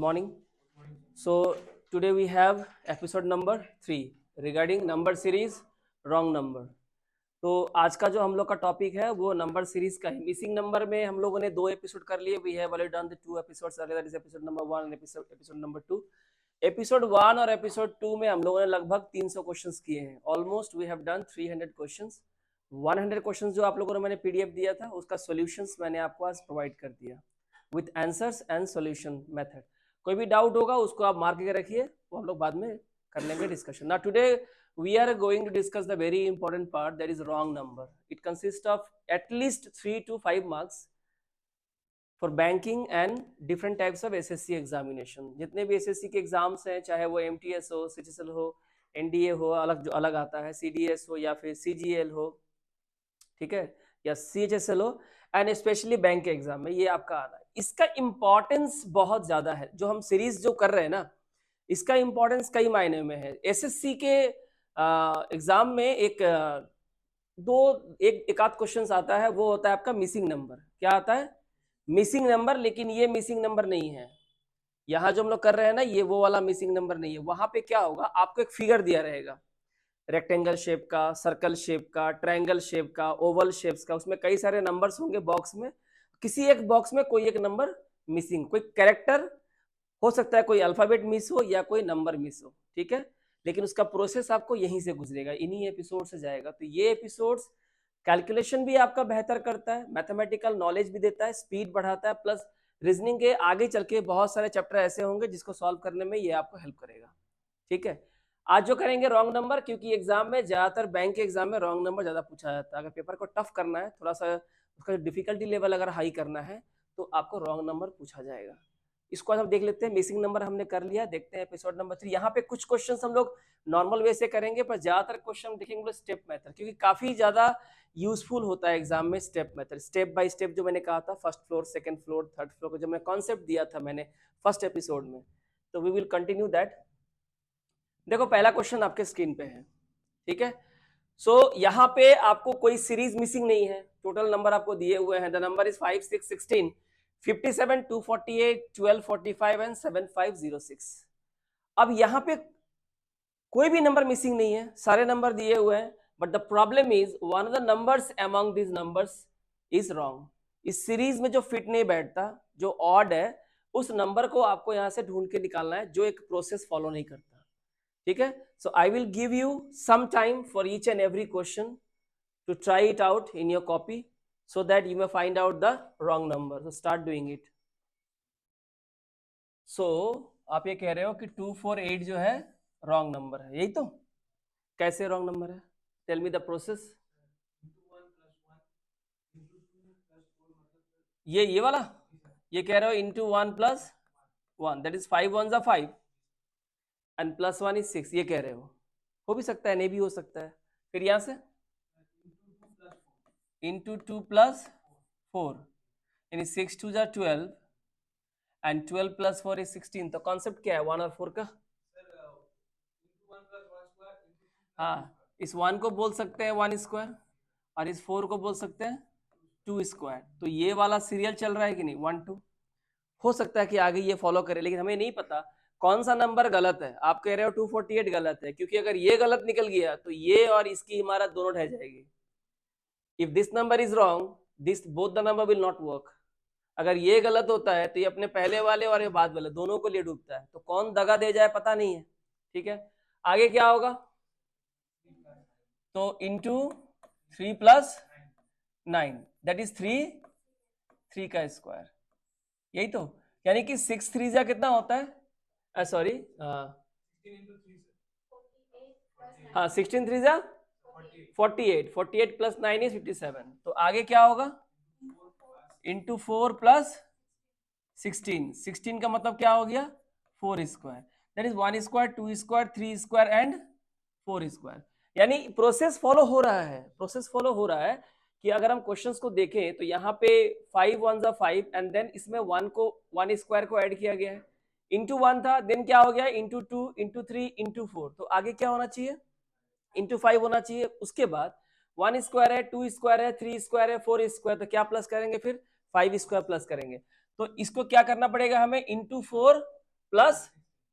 morning. So today we have episode number 3 regarding number series wrong number. तो आज का जो हम लोग का टॉपिक है वो नंबर सीरीज का है. मिसिंग नंबर में हम लोगों ने 2 एपिसोड कर लिए. We have already done the 2 episodes, that is episode number 1 and episode number 2. Episode 1 और एपिसोड 2 में हम लोगों ने लगभग 300 क्वेश्चंस किए हैं. Almost we have done 300 questions. 100 questions जो आप लोगों ने मैंने पीडीएफ दिया था उसका सॉल्यूशंस मैंने आपको आज प्रोवाइड कर दिया with answers and solution method. कोई भी डाउट होगा उसको आप मार्क करके रखिए, वो हम लोग बाद में कर लेंगे discussion. Now today we are going to discuss the very important part, that is wrong number. It consists of at least 3 to 5 marks for banking and different types of SSC examination. जितने भी SSC के exams हैं, चाहे वो MTS हो, CHSL हो, NDA हो, अलग जो अलग आता है, CDS हो या फिर CGL हो, ठीक है, या CHSL हो, एंड स्पेशली बैंक के एग्जाम में ये आपका आना है. इसका इंपॉर्टेंस बहुत ज्यादा है. जो हम सीरीज जो कर रहे हैं ना, इसका इंपॉर्टेंस कई मायने में है. SSC के एग्जाम में एक आध क्वेश्चन आता है, वो होता है आपका मिसिंग नंबर. क्या आता है? Missing number. लेकिन ये मिसिंग नंबर नहीं है. यहाँ जो हम लोग कर रहे हैं ना, ये वो वाला मिसिंग नंबर नहीं है. वहां पे क्या होगा, आपको एक फिगर दिया रहेगा, रेक्टेंगल शेप का, सर्कल शेप का, ट्रायंगल शेप का, ओवल शेप्स का. उसमें कई सारे नंबर्स होंगे बॉक्स में. किसी एक बॉक्स में कोई एक नंबर मिसिंग, कोई कैरेक्टर हो सकता है, कोई अल्फाबेट मिस हो या कोई नंबर मिस हो, ठीक है. लेकिन उसका प्रोसेस आपको यहीं से गुजरेगा, इन्हीं एपिसोड से जाएगा. तो ये एपिसोड्स कैलकुलेशन भी आपका बेहतर करता है, मैथमेटिकल नॉलेज भी देता है, स्पीड बढ़ाता है, प्लस रीजनिंग के आगे चल के बहुत सारे चैप्टर ऐसे होंगे जिसको सॉल्व करने में ये आपको हेल्प करेगा, ठीक है. आज जो करेंगे रॉन्ग नंबर, क्योंकि एग्जाम में ज्यादातर बैंक के एग्जाम में रॉन्ग नंबर ज्यादा पूछा जाता है. अगर पेपर को टफ करना है, थोड़ा सा उसका डिफिकल्टी लेवल अगर हाई करना है, तो आपको रॉन्ग नंबर पूछा जाएगा. इसको आज हम देख लेते हैं. मिसिंग नंबर हमने कर लिया. देखते हैं एपिसोड नंबर 3. यहाँ पे कुछ क्वेश्चंस हम लोग नॉर्मल वे से करेंगे, पर ज्यादातर क्वेश्चन देखेंगे स्टेप मेथड, क्योंकि काफी ज्यादा यूजफुल होता है एग्जाम में step method. Step by step जो मैंने कहा था, first floor, second floor, third floor को, जब मैं कॉन्सेप्ट दिया था मैंने फर्स्ट एपिसोड में, तो वी विल कंटिन्यू दैट. देखो पहला क्वेश्चन आपके स्क्रीन पे है, ठीक है. सो यहाँ पे आपको कोई सीरीज मिसिंग नहीं है. टोटल नंबर आपको दिए हुए हैं. The number is 5, 6, 16, 57, 248, 1245 and 7506. अब यहाँ पे कोई भी नंबर मिसिंग नहीं है, सारे नंबर दिए हुए हैं. But the problem is one of the numbers among this numbers is wrong. इस सीरीज में जो फिट नहीं बैठता, जो ऑड है, उस नंबर को आपको यहाँ से ढूंढ के निकालना है, जो एक प्रोसेस फॉलो नहीं करता, ठीक है. So I will give you some time for each and every question to try it out in your copy, so that you may find out the wrong number. So start doing it. So आप ये कह रहे हो कि 248 जो है wrong number है, यही तो? कैसे wrong number है? Tell me the process. ये वाला ये कह रहे हो into 1 plus 1, that is 5 ones are 5 and plus 1 is 6. ये कह रहे हो भी सकता है, नहीं भी हो सकता है. फिर यहां से into 2 plus 4, यानी 6 2 जा 12 and 12 plus 4 is 16. तो कॉन्सेप्ट क्या है 1 और 4 का? हाँ, इस 1 को बोल सकते हैं 1 स्क्वायर और इस 4 को बोल सकते हैं 2 स्क्वायर. तो ये वाला सीरियल चल रहा है कि नहीं, 1 2. हो सकता है कि आगे ये फॉलो करे, लेकिन हमें नहीं पता कौन सा नंबर गलत है. आप कह रहे हो 248 गलत है, क्योंकि अगर ये गलत निकल गया तो ये और इसकी इमारत दोनों ढह जाएगी. If this number is wrong, both the number will not work. अगर ये गलत होता है तो ये अपने पहले वाले और ये बाद वाले दोनों को लिए डूबता है. तो कौन दगा दे जाए पता नहीं है, ठीक है. आगे क्या होगा, तो into 3 plus 9, that is 3 का स्क्वायर, यही तो. यानी कि 6 3 जा कितना होता है, सॉरी, हाँ 16 3 जा 48, 48 प्लस 9 इज 57. तो आगे क्या होगा, इंटू 4 प्लस 16. 16 का मतलब क्या हो गया, 4 square, that is 1 square, 2 square, 3 square and 4 square. यानी प्रोसेस फॉलो हो रहा है. प्रोसेस फॉलो हो रहा है कि अगर हम क्वेश्चंस को देखें तो यहाँ पे 5 1 5 एंड देन इसमें 1 स्क्वायर को ऐड किया गया है. इंटू 1 था, देन क्या हो गया, इंटू 2, इंटू 3, इंटू 4. तो आगे क्या होना चाहिए, इंटू 5 होना चाहिए. उसके बाद 1 स्क्वायर है, 2 स्क्वायर है, 3 स्क्वायर है, 4 स्क्वायर. तो क्या प्लस करेंगे, फिर 5 स्क्वायर प्लस करेंगे. तो इसको क्या करना पड़ेगा हमें, इंटू 4 प्लस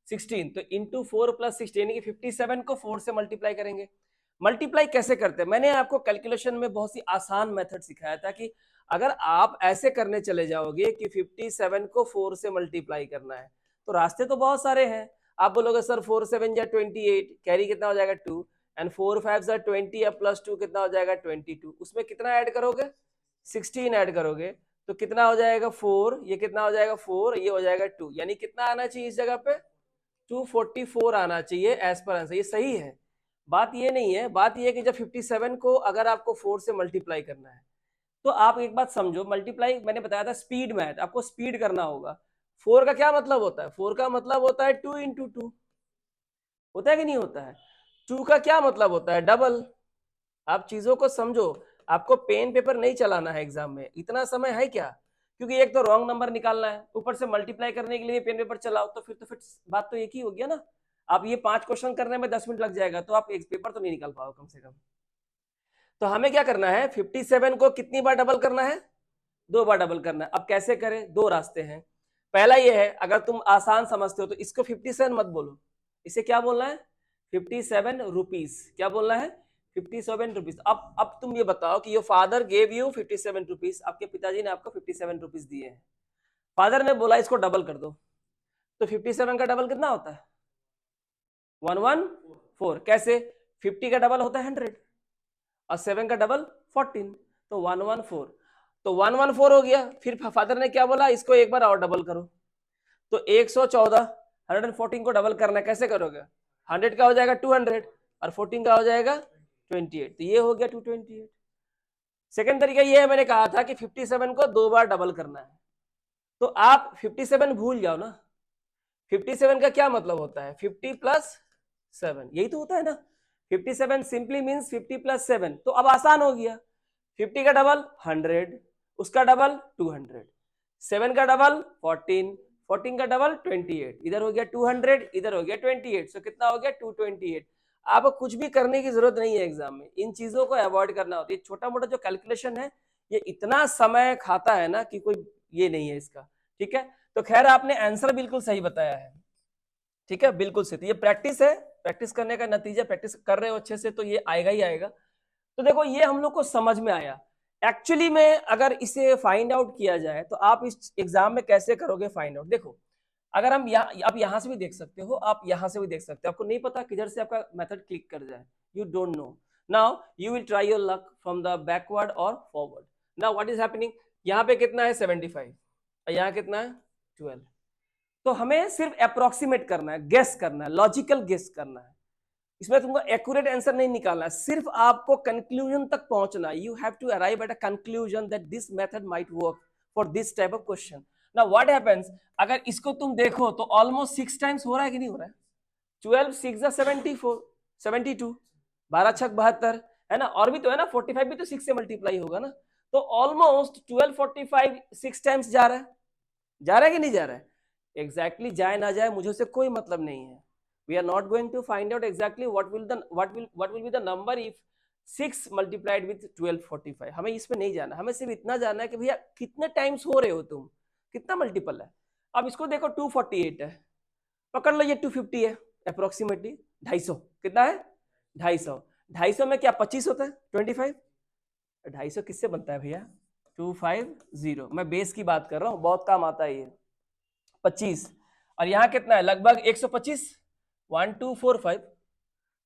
16, तो इंटू 4 प्लस 16 यानी कि 57 को 4 से मल्टीप्लाई करेंगे। मल्टीप्लाई कैसे करते हैं, मैंने आपको कैलकुलेशन में बहुत सी आसान मेथड सिखाया था कि अगर आप ऐसे करने चले जाओगे कि 57 को 4 से मल्टीप्लाई करना है तो रास्ते तो बहुत सारे हैं। आप बोलोगे सर 4 7 जा 28, कैरी कितना हो जाएगा 2, एंड 4 5 जा 20 या प्लस 2 कितना हो जाएगा 22, उसमें कितना ऐड करोगे 16 ऐड करोगे तो कितना हो जाएगा 4, ये कितना हो जाएगा 4, ये हो जाएगा 2, यानी कितना आना चाहिए इस जगह पे 244 आना चाहिए एज पर आंसर। ये सही है, बात ये नहीं है, बात ये है कि जब 57 को अगर आपको 4 से मल्टीप्लाई करना है तो आप एक बात समझो, मल्टीप्लाई मैंने बताया था स्पीड मैथ, आपको स्पीड करना होगा। 4 का क्या मतलब होता है, 4 का मतलब होता है 2 इंटू 2, होता है कि नहीं होता है। 2 का क्या मतलब होता है डबल। आप चीजों को समझो, आपको पेन पेपर नहीं चलाना है एग्जाम में, इतना समय है क्या, क्योंकि एक तो रॉन्ग नंबर निकालना है, ऊपर से मल्टीप्लाई करने के लिए पेन पेपर चलाओ, तो फिर बात तो एक ही हो गया ना। आप ये 5 क्वेश्चन करने में 10 मिनट लग जाएगा तो आप एक पेपर तो नहीं निकाल पाओ कम से कम। तो हमें क्या करना है, 57 को कितनी बार डबल करना है, 2 बार डबल करना है। अब कैसे करें, 2 रास्ते हैं। पहला ये है, अगर तुम आसान समझते हो तो इसको 57 मत बोलो, इसे क्या बोलना है 57 रुपीज, क्या बोलना है 57 रुपीज। अब तुम ये बताओ कि your father gave you 57 rupees, आपके पिताजी ने आपको 57 रुपीज दिए हैं, फादर ने बोला इसको डबल कर दो, तो 57 का डबल कितना होता है 114। कैसे, 50 का डबल होता है 100 और 7 का डबल 14, तो 114, तो 114 हो गया। फिर फादर ने क्या बोला, इसको एक बार और डबल करो, तो 114, 114 को डबल करना है, कैसे करोगे, 100 का हो जाएगा 200 और 14 का हो जाएगा 28, तो ये हो गया 228। सेकंड तरीका ये है, मैंने कहा था कि 57 को 2 बार डबल करना है, तो आप 57 भूल जाओ ना, 57 का क्या मतलब होता है 50 प्लस 7, यही तो होता है ना। 57 सिंपली मींस 50 प्लस 7, तो अब आसान हो गया, 50 का डबल 100, उसका डबल 200, 7 का डबल 14, 14 का डबल 28, इधर हो गया 200, इधर हो गया 28, तो कितना हो गया 228। आपको कुछ भी करने की जरूरत नहीं है एग्जाम में, इन चीजों को अवॉइड करना होता है। छोटा मोटा जो कैलकुलेशन है ये इतना समय खाता है ना कि कोई ये नहीं है इसका, ठीक है। तो खैर आपने आंसर बिल्कुल सही बताया है, ठीक है, बिल्कुल सही। ये प्रैक्टिस है, प्रैक्टिस करने का नतीजा, प्रैक्टिस कर रहे हो अच्छे से तो ये आएगा ही आएगा। तो देखो ये हम लोग को समझ में आया। एक्चुअली में अगर इसे फाइंड आउट किया जाए तो आप इस एग्जाम में कैसे करोगे फाइंड आउट, देखो अगर हम आप यहाँ से भी देख सकते हो, आप यहाँ से भी देख सकते हो, आपको नहीं पता किधर से आपका मेथड क्लिक कर जाए, you don't know. Now you will try your luck from the backward और forward. Now what is happening, यहाँ पे कितना है 75 और यहाँ कितना है 12, तो हमें सिर्फ अप्रोक्सीमेट करना है, गेस करना है, लॉजिकल गेस करना है, इसमें तुमको एक्यूरेट आंसर नहीं निकालना है, सिर्फ आपको कंक्लूजन तक पहुंचना है। You have to arrive at a conclusion that this method might work for this type of question. Now what happens, अगर इसको तुम देखो तो ऑलमोस्ट 6 टाइम्स हो रहा है कि नहीं हो रहा है, 12 6 74 72, 12 छक 72 है ना, और भी तो है ना 45 भी तो 6 से मल्टीप्लाई होगा ना, तो ऑलमोस्ट 1245 6 टाइम्स जा रहा है, जा रहा है कि नहीं जा रहा है, एग्जैक्टली जाए ना जाए मुझे उससे कोई मतलब नहीं है। We are not going to find out exactly what will be the number if 6 multiplied with 1245, हमें इसमें नहीं जाना, हमें सिर्फ इतना जानना है कि भैया कितने टाइम्स हो रहे हो तुम, कितना मल्टीपल है। अब इसको देखो 248 है, पकड़ लो ये 250 है, अप्रोक्सीमेटली 250, कितना है 250, 250 में क्या 25 होता है 25, 250 किससे बनता है भैया 250, मैं बेस की बात कर रहा हूँ, बहुत काम आता है ये 25, और यहाँ कितना है लगभग 125, 1245,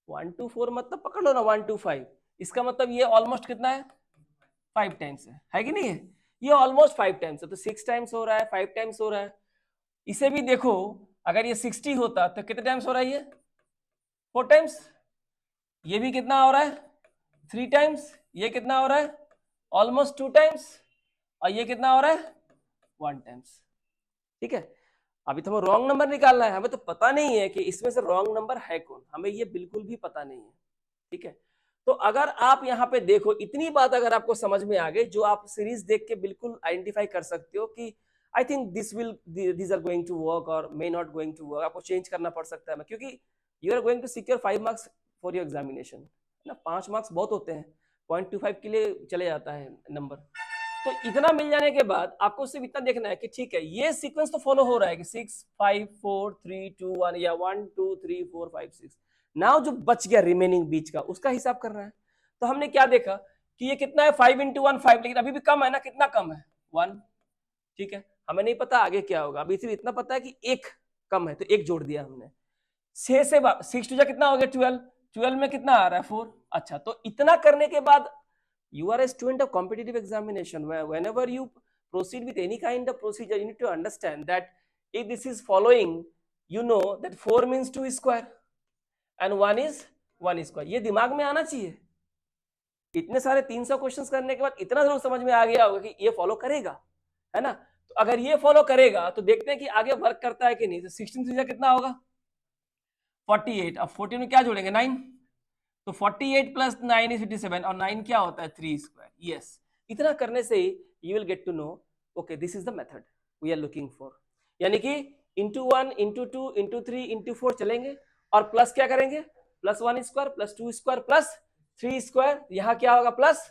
124 मतलब पकड़ लो ना 125, इसका मतलब ये ऑलमोस्ट कितना है 5 टाइम्स है कि नहीं है, ये ऑलमोस्ट 5 टाइम्स है, तो 6 टाइम्स हो रहा है, 5 टाइम्स हो रहा है। इसे भी देखो अगर ये 60 होता तो कितने टाइम्स हो रहा है, ये 4 टाइम्स, ये भी कितना हो रहा है 3 टाइम्स, ये कितना हो रहा है ऑलमोस्ट 2 टाइम्स, और ये कितना हो रहा है 1 टाइम्स, ठीक है। अभी तो हमें रॉन्ग नंबर निकालना है, हमें तो पता नहीं है कि इसमें से रॉन्ग नंबर है कौन, हमें ये बिल्कुल भी पता नहीं है, ठीक है। तो अगर आप यहाँ पे देखो, इतनी बात अगर आपको समझ में आ गई, जो आप सीरीज देख के बिल्कुल आइडेंटिफाई कर सकते हो कि I think this are going to work और may not going to work, आपको चेंज करना पड़ सकता है, क्योंकि you are going to secure 5 marks for your examination, है ना, 5 मार्क्स बहुत होते हैं, 0.25 के लिए चले जाता है नंबर, तो इतना मिल जाने के बाद आपको सिर्फ इतना देखना है कि ठीक है ये सीक्वेंस तो फॉलो हो रहा है कि 6 5 4 3 2 1 या 1 2 3 4 5 6। नाउ जो बच गया रिमेनिंग बीच का उसका हिसाब करना है। तो हमने क्या देखा कि ये कितना है 5 इंटू 1 5, लेकिन अभी भी कम है ना, कितना कम है 1। ठीक है, हमें नहीं पता आगे क्या होगा, अभी सिर्फ इतना पता है कि एक कम है तो एक जोड़ दिया हमने। 6 से 6 टू जा कितना हो गया 12, 12 में कितना आ रहा है 4। अच्छा, तो इतना करने के बाद you are a student of competitive examination, where whenever you proceed with any kind of procedure you need to understand that if this is following, you know that 4 means 2 square and 1 is 1 square। ये दिमाग में आना चाहिए। इतने सारे 300 questions करने के बाद इतना जरूर समझ में आ गया होगा कि ये फॉलो करेगा, है ना। तो अगर ये फॉलो करेगा तो देखते हैं कि आगे वर्क करता है कि नहीं। तो 16 से कितना होगा 48, अब 14 में क्या जोड़ेंगे 9, तो 48 प्लस 9 इज 57 और 9 क्या होता है 3 स्क्वायर। यस, इतना करने से ही you will get to know okay this is the method we are looking for. यानी कि इंटू 1 इंटू 2 इंटू 3 इंटू 4 चलेंगे और प्लस क्या करेंगे plus 1 square plus 2 square plus 3 square, यहाँ क्या होगा प्लस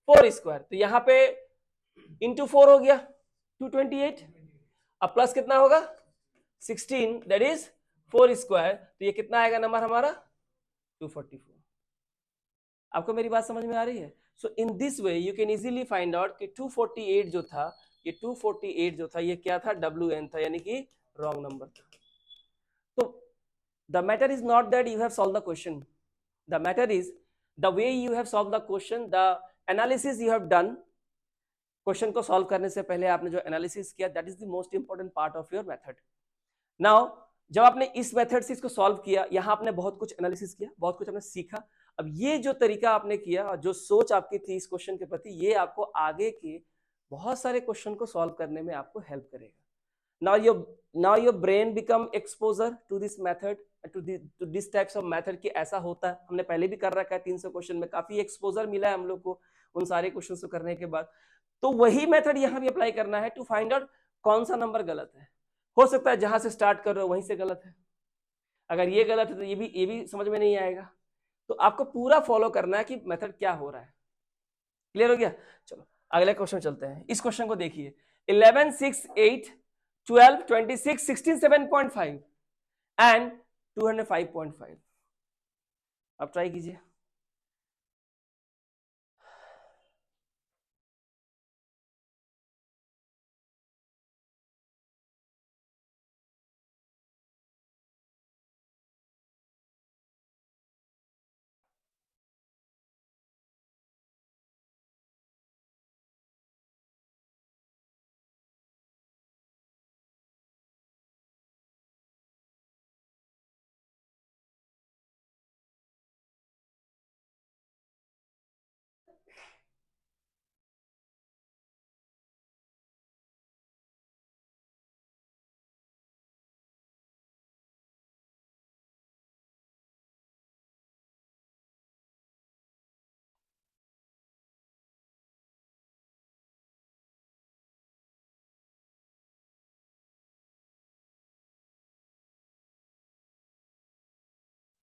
4 स्क्वायर। तो यहाँ पे इंटू 4 हो गया 228, अब प्लस कितना होगा 16 दैट इज 4 स्क्वायर। तो ये कितना आएगा नंबर हमारा 244। आपको मेरी बात समझ में आ रही है। So in this way you can easily find out कि 248 जो था ये 248 जो था ये क्या था WN था, यानी कि रॉन्ग नंबर था। तो the matter is not that you have solve the question, the matter is the way you have solve the question, the analysis you have done. Question को सॉल्व करने से पहले आपने जो एनालिसिस किया that is the most important part of your method. Now जब आपने इस मेथड से इसको सॉल्व किया, यहाँ आपने बहुत कुछ एनालिसिस किया, बहुत कुछ आपने सीखा। अब ये जो तरीका आपने किया और जो सोच आपकी थी इस क्वेश्चन के प्रति, ये आपको आगे के बहुत सारे क्वेश्चन को सॉल्व करने में आपको हेल्प करेगा। Now your brain become exposure to this method, to this types of method कि ऐसा होता है। हमने पहले भी कर रखा है 300 क्वेश्चन में, काफी एक्सपोजर मिला है हम लोग को उन सारे क्वेश्चन को करने के बाद। तो वही मेथड यहाँ भी अप्लाई करना है टू फाइंड आउट कौन सा नंबर गलत है। हो सकता है जहां से स्टार्ट कर रहे हो वहीं से गलत है, अगर ये गलत है तो ये भी समझ में नहीं आएगा। तो आपको पूरा फॉलो करना है कि मेथड क्या हो रहा है। क्लियर हो गया। चलो अगले क्वेश्चन चलते हैं। इस क्वेश्चन को देखिए 11 6 8 12 26 16 7.5 एंड 205.5। अब ट्राई कीजिए।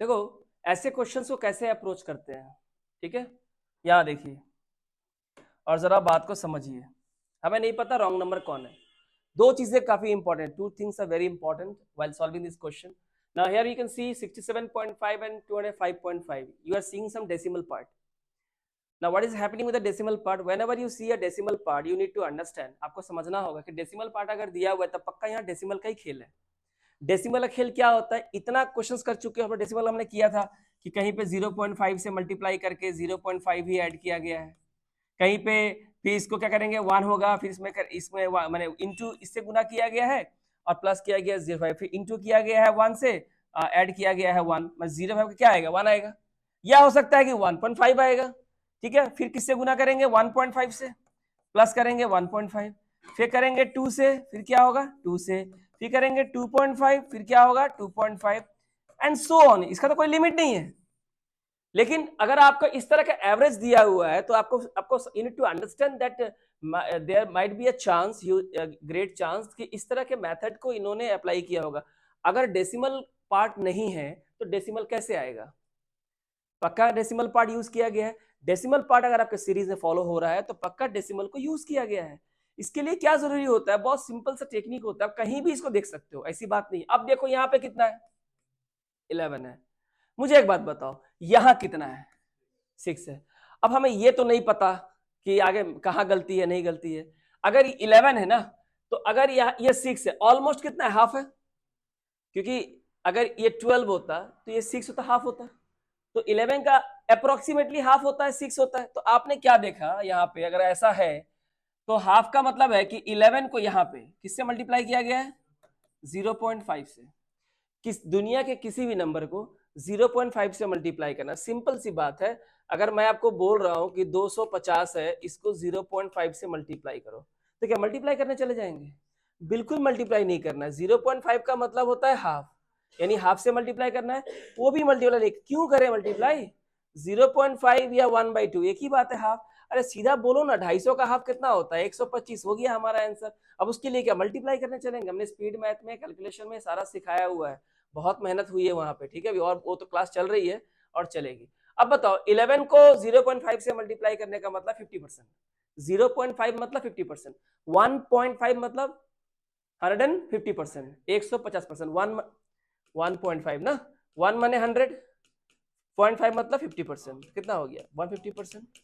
देखो ऐसे क्वेश्चंस को कैसे अप्रोच करते हैं, ठीक है। यहाँ देखिए और जरा बात को समझिए। हमें नहीं पता रॉन्ग नंबर कौन है। दो चीजें काफी important, two things are very important while solving this question. Now here you can see 67.5 and 205.5, you are seeing some decimal part. Now what is happening with the decimal part? Whenever you see a decimal part you need to understand, आपको समझना होगा कि decimal part अगर दिया हुआ है तो पक्का यहाँ डेसिमल का ही खेल है। डेसिमल का खेल क्या होता है, इतना क्वेश्चंस कर चुके हैं, डेसिमल हमने किया था कि कहीं पे 0.5 से मल्टीप्लाई करके 0.5 ही ऐड किया गया है, कहीं पे फिर इसको क्या करेंगे 1 होगा, फिर इसमें मैंने इंटू इससे गुना किया गया है और प्लस किया गया 0.5, फिर इंटू किया गया है 1 से ऐड किया गया है 1, 0.5 क्या आएगा 1 आएगा, या हो सकता है कि 1.5 आएगा। ठीक है, फिर किससे गुना करेंगे 1.5 से, प्लस करेंगे 1.5, फिर करेंगे 2 से, फिर क्या होगा 2 से, फिर करेंगे 2.5, फिर क्या होगा 2.5 एंड सो ऑन। इसका तो कोई लिमिट नहीं है। लेकिन अगर आपका इस तरह का एवरेज दिया हुआ है तो आपको you need to understand that there might be a chance, great chance कि इस तरह के मेथड को इन्होंने अप्लाई किया होगा। अगर डेसिमल पार्ट नहीं है तो डेसिमल कैसे आएगा, पक्का डेसिमल पार्ट यूज किया गया है। डेसिमल पार्ट अगर आपके सीरीज में फॉलो हो रहा है तो पक्का डेसिमल को यूज किया गया है। इसके लिए क्या जरूरी होता है, बहुत सिंपल सा टेक्निक होता है, आप कहीं भी इसको देख सकते हो, ऐसी बात नहीं। अब देखो यहाँ पे कितना है, 11 है। मुझे एक बात बताओ, यहाँ कितना है, 6 है। अब हमें ये तो नहीं पता कि आगे कहाँ गलती है नहीं गलती है। अगर 11 है ना, तो अगर ये 6 है, ऑलमोस्ट कितना है, हाफ है, क्योंकि अगर ये 12 होता तो ये 6 होता, हाफ होता। तो 11 का अप्रोक्सीमेटली हाफ होता है, 6 होता है। तो आपने क्या देखा यहाँ पे, अगर ऐसा है तो हाफ का मतलब है कि 11 को यहाँ पे किससे मल्टीप्लाई किया गया है, 0.5 से। किस दुनिया के किसी भी नंबर को 0.5 से मल्टीप्लाई करना सिंपल सी बात है। अगर मैं आपको बोल रहा हूं कि 250 है, इसको 0.5 से मल्टीप्लाई करो, तो क्या मल्टीप्लाई करने चले जाएंगे? बिल्कुल मल्टीप्लाई नहीं करना है। 0.5 का मतलब होता है हाफ, यानी हाफ से मल्टीप्लाई करना है, वो भी मल्टीप्लाई क्यों करें मल्टीप्लाई, 0.5 या 1/2 एक ही बात है, हाफ। अरे सीधा बोलो ना, 250 का हाफ कितना होता है, 125 हो गया हमारा आंसर। अब उसके लिए क्या मल्टीप्लाई करने चलेंगे? हमने स्पीड मैथ में कैलकुलेशन में सारा सिखाया हुआ है, बहुत मेहनत हुई है वहां पे, ठीक है अभी, और वो तो क्लास चल रही है और चलेगी। अब बताओ 11 को 0.5 से मल्टीप्लाई करने का मतलब 50%, 0.5 मतलब 50%, 1.5 मतलब 150%, 150%, 1.5 ना, 1 माने 100, 0.5 मतलब 50%, कितना हो गया 150%।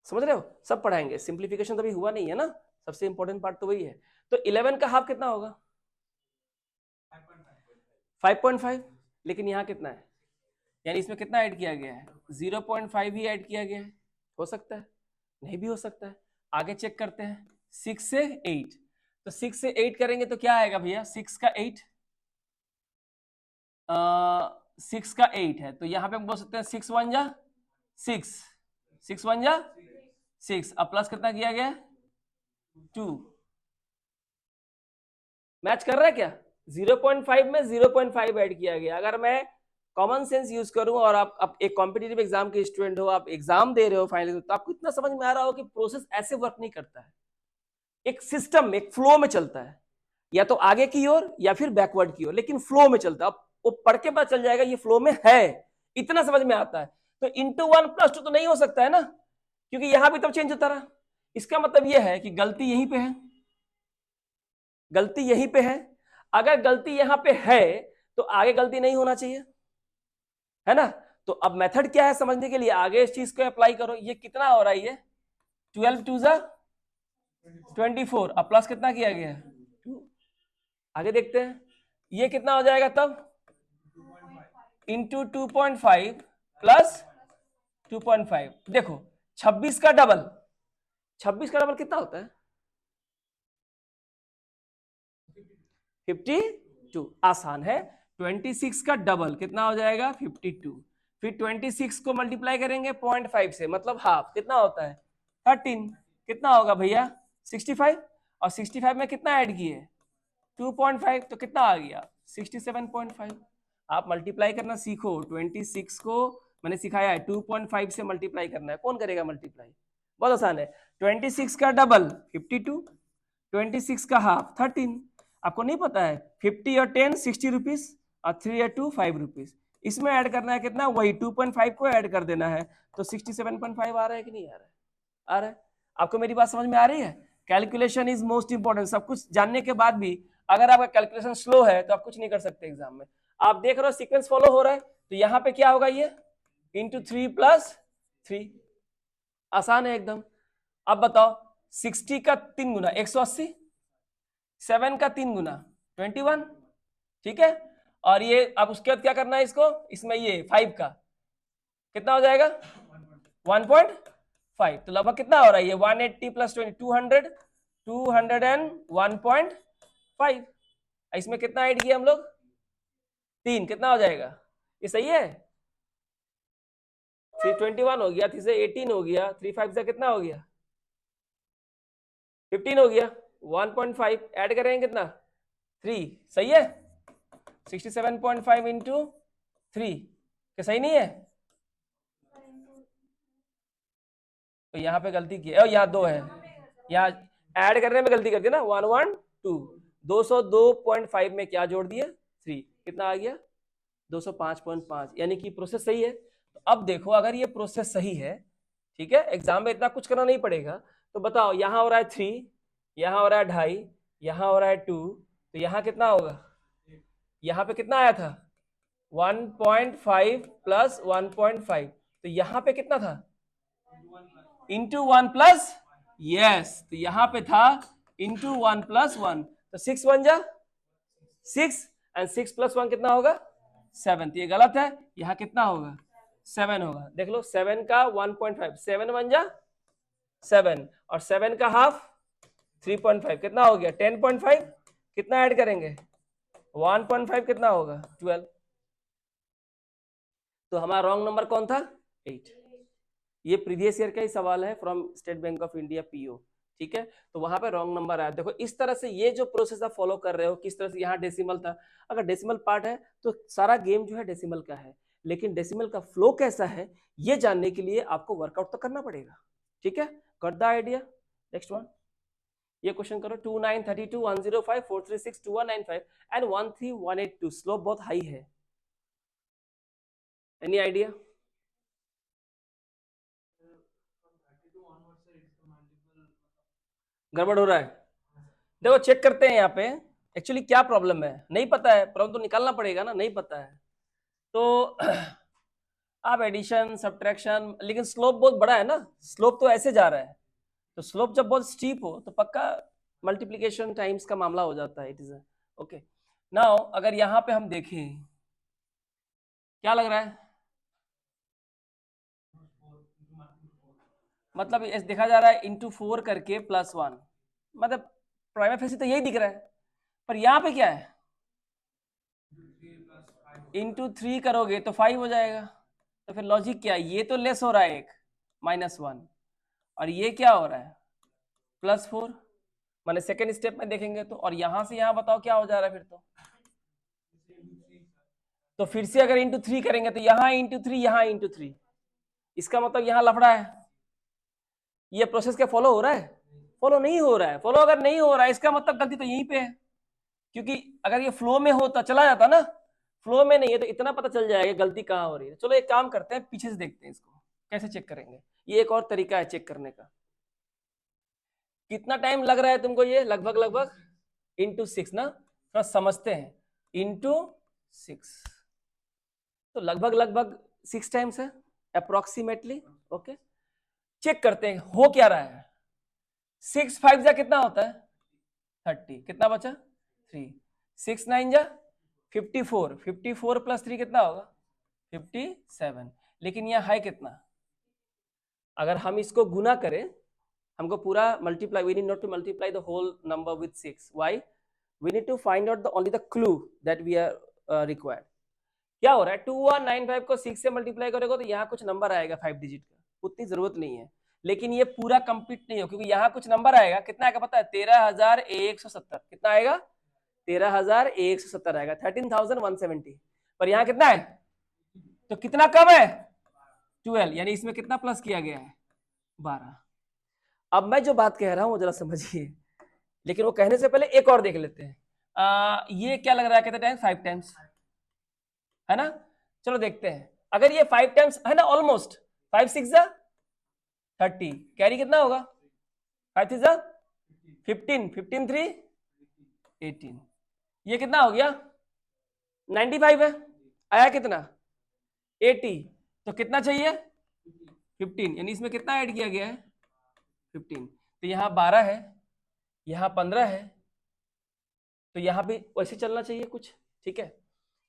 समझ रहे हो, सब पढ़ाएंगे, सिंप्लीफिकेशन तो अभी हुआ नहीं है ना, सबसे इंपॉर्टेंट पार्ट तो वही है। तो 11 का हाफ कितना होगा, 5.5, लेकिन यहाँ कितना है, यानी इसमें कितना ऐड किया गया है, 0.5 ही ऐड किया गया है। हो सकता है, नहीं भी हो सकता है। आगे चेक करते हैं, 6 से 8, तो 6 से 8 करेंगे तो क्या आएगा भैया, 6 का 8, 6 का 8 है, तो यहाँ पे हम बोल सकते हैं 6 1 जा 6, 6 1 जा 6, अब प्लस कितना किया गया 2, मैच कर रहा है क्या, 0.5 में 0.5 ऐड किया गया। अगर मैं कॉमन सेंस यूज करूं और आप एक कॉम्पिटिटिव एग्जाम के स्टूडेंट हो, आप एग्जाम दे रहे हो फाइनली, तो आपको इतना समझ में आ रहा हो कि प्रोसेस ऐसे वर्क नहीं करता है, एक सिस्टम एक फ्लो में चलता है, या तो आगे की ओर या फिर बैकवर्ड की ओर, लेकिन फ्लो में चलता है। अब वो पढ़ के पता चल जाएगा ये फ्लो में है, इतना समझ में आता है। तो इंटू 1 + 2 तो नहीं हो सकता है ना, क्योंकि यहां भी तब चेंज होता रहा। इसका मतलब यह है कि गलती यहीं पे है, गलती यहीं पे है। अगर गलती यहां पे है तो आगे गलती नहीं होना चाहिए, है ना। तो अब मेथड क्या है समझने के लिए, आगे इस चीज को अप्लाई करो। ये कितना हो रहा है, ये 12 2 जा 24, अब प्लस कितना किया गया है 2। आगे देखते हैं ये कितना हो जाएगा तब, इंटू 2.5 प्लस 2.5। देखो 26 का डबल, 26 का डबल कितना होता है 52, आसान है। 26 का डबल कितना हो जाएगा 52, फिर 26 को मल्टीप्लाई करेंगे 0.5 से, मतलब हाफ, कितना होता है 13, कितना होगा भैया 65, और 65 में कितना ऐड किए 2.5, तो कितना आ गया 67.5। आप मल्टीप्लाई करना सीखो, 26 को मैंने सिखाया है 2.5 से मल्टीप्लाई करना है, कौन करेगा मल्टीप्लाई, बहुत आसान है। 26 का डबल 52, 26 का हाफ 13, आपको नहीं पता है 50 और 10 60 रुपीज, और 3 और 2 5 रुपीज, इसमें ऐड करना है कितना, वही 2.5 को ऐड कर देना है, तो 67.5 आ रहा है कि नहीं आ रहा है, आ रहा है। आपको मेरी बात समझ में आ रही है, कैलकुलेशन इज मोस्ट इंपॉर्टेंट। सब कुछ जानने के बाद भी अगर आपका कैलकुलेशन स्लो है तो आप कुछ नहीं कर सकते एग्जाम में। आप देख रहे हो सीक्वेंस फॉलो हो रहा है, तो यहाँ पे क्या होगा, ये इंटू 3 + 3, आसान है एकदम। अब बताओ 60 का 3 गुना 180, 7 का 3 गुना 21, ठीक है। और ये अब उसके बाद क्या करना है इसको, इसमें ये 5 का कितना हो जाएगा 1.5, तो लगभग कितना हो रहा है ये 180 + 20 200, 201.5। इसमें कितना ऐड किया हम लोग 3, कितना हो जाएगा, ये सही है 321 हो गया, 3 से 18 हो गया, 3 5 से कितना हो गया 15 हो गया, 1.5 ऐड करेंगे कितना 3, सही है 67.5 इंटू 3, क्या सही नहीं है, तो यहाँ पे गलती की है, यहाँ 2 है, यहाँ ऐड करने में गलती कर दी ना, 112, 202.5 में क्या जोड़ दिया 3, कितना आ गया 205.5, यानी कि प्रोसेस सही है। तो अब देखो अगर ये प्रोसेस सही है ठीक है, एग्जाम में इतना कुछ करना नहीं पड़ेगा। तो बताओ, यहाँ हो रहा है 3, यहाँ हो रहा है 2.5, यहाँ हो रहा है 2, तो यहाँ कितना होगा? यहाँ पे कितना आया था? 1.5 प्लस 1.5, तो यहाँ पे कितना था? इंटू 1 प्लस, यस, तो यहाँ पे था इंटू 1 प्लस 1, तो 6 बन जा 6, एंड 6 प्लस 1 कितना होगा? 7। तो ये गलत है, यहाँ कितना होगा? 7 होगा। देख लो, 7 का 1.5, 7 बन जा 7, और 7 का हाफ 3.5, कितना हो गया? 10.5। कितना ऐड करेंगे? 1.5, कितना होगा? 12। तो हमारा रॉन्ग नंबर कौन था? 8। ये प्रीवियस ईयर का ही सवाल है from state bank of India PO, ठीक है। तो वहां पे रॉन्ग नंबर आया। देखो इस तरह से ये जो प्रोसेस आप फॉलो कर रहे हो, किस तरह से यहाँ डेसिमल था, अगर डेसिमल पार्ट है तो सारा गेम जो है डेसिमल का है, लेकिन डेसिमल का फ्लो कैसा है ये जानने के लिए आपको वर्कआउट तो करना पड़ेगा, ठीक है। Got the idea? Next one, ये क्वेश्चन करो। 2932 105 436 2195 एंड 13182, स्लोप बहुत हाई है। Any idea? गड़बड़ हो रहा है? देखो चेक करते हैं यहाँ पे एक्चुअली क्या प्रॉब्लम है। नहीं पता है, प्रॉब्लम तो निकालना पड़ेगा ना, नहीं पता है तो आप एडिशन सब्ट्रैक्शन, लेकिन स्लोप बहुत बड़ा है ना, स्लोप तो ऐसे जा रहा है, तो स्लोप जब बहुत स्टीप हो तो पक्का मल्टीप्लिकेशन टाइम्स का मामला हो जाता है। It is okay. नाउ अगर यहाँ पे हम देखें, क्या लग रहा है? मतलब ऐसे देखा जा रहा है इंटू 4 करके प्लस 1, मतलब प्राइमरी फेसी तो यही दिख रहा है, पर यहाँ पे क्या है? इंटू 3 करोगे तो 5 हो जाएगा। तो फिर लॉजिक क्या है? ये तो लेस हो रहा है एक, -1, और ये क्या हो रहा है? +4, माने सेकेंड स्टेप में देखेंगे तो। और यहां से यहां बताओ क्या हो जा रहा है फिर तो फिर से अगर इंटू 3 करेंगे तो यहाँ इंटू 3, यहाँ इंटू 3, इसका मतलब यहाँ लफड़ा है। ये प्रोसेस क्या फॉलो हो रहा है? फॉलो नहीं हो रहा है। फॉलो अगर नहीं हो रहा है इसका मतलब गलती तो यहीं पे है, क्योंकि अगर ये फ्लो में होता चला जाता ना, फ्लो में नहीं है तो इतना पता चल जाएगा गलती कहाँ हो रही है। चलो एक काम करते हैं, पीछे से देखते हैं इसको कैसे चेक करेंगे। ये एक और तरीका है चेक करने का। कितना टाइम लग रहा है तुमको? ये लगभग लगभग इंटू 6 ना, थोड़ा समझते हैं। इंटू 6 तो लगभग लगभग 6 टाइम्स है अप्रोक्सीमेटली। ओके, चेक करते हैं हो क्या रहा है। 6 5 जा कितना होता है? 30। कितना बचा? 3। 6 9 जा 54, 54 प्लस 3 कितना होगा? 57। लेकिन यह है कितना? अगर हम इसको गुना करें, हमको पूरा multiply, we need not to multiply the whole number with 6। Why? We need to find out the only the clue that we are required. क्या हो रहा है? 2195 को 6 से मल्टीप्लाई करोगे तो यहाँ कुछ नंबर आएगा 5 डिजिट का, उतनी जरूरत नहीं है। लेकिन ये पूरा कंप्लीट नहीं हो, क्योंकि यहाँ कुछ नंबर आएगा। कितना आएगा पता है? 13,170। कितना आएगा? 13,170 आएगा, 13,170। पर यहाँ कितना है? तो कितना कम है? 12, यानी इसमें कितना प्लस किया गया है? 12। अब मैं जो बात कह रहा हूँ जरा समझिए, लेकिन वो कहने से पहले एक और देख लेते हैं। ये क्या लग रहा है? कितने टाइम्स? 5 टाइम्स है ना। चलो देखते हैं। अगर ये 5 टाइम्स है ना, ऑलमोस्ट 5 6 जा 30, कैरी कितना होगा? 5 3 जा 15, 15 3 18। ये कितना हो गया? 95 है। आया कितना? 80। तो कितना चाहिए? 15, यानी इसमें कितना ऐड किया गया है? 15। तो यहाँ 12 है, यहाँ 15 है, तो यहाँ भी वैसे चलना चाहिए कुछ, ठीक है।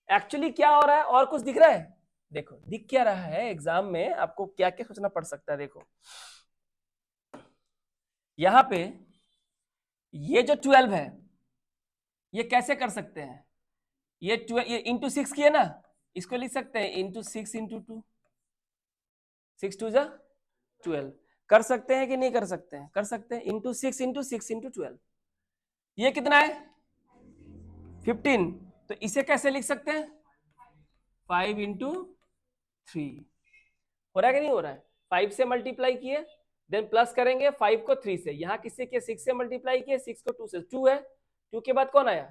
एक्चुअली क्या हो रहा है? और कुछ दिख रहा है? देखो दिख क्या रहा है, एग्जाम में आपको क्या क्या सोचना पड़ सकता है। देखो यहाँ पे ये जो 12 है, ये कैसे कर सकते हैं? ये 12, ये इंटू 6 किया ना, इसको लिख सकते हैं इंटू 6 इंटू 2, 6 2 जा 12। कर सकते हैं कि नहीं कर सकते हैं? कर सकते हैं। इंटू 6 इंटू 6 इंटू 12, ये कितना है? 15। तो इसे कैसे लिख सकते हैं? 5 इंटू 3। हो रहा है कि नहीं हो रहा है? 5 से मल्टीप्लाई किए, देन प्लस करेंगे 5 को 3 से, यहाँ किससे किए? 6 से मल्टीप्लाई किए, 6 को 2 से, 2 है, 2 के बाद कौन आया?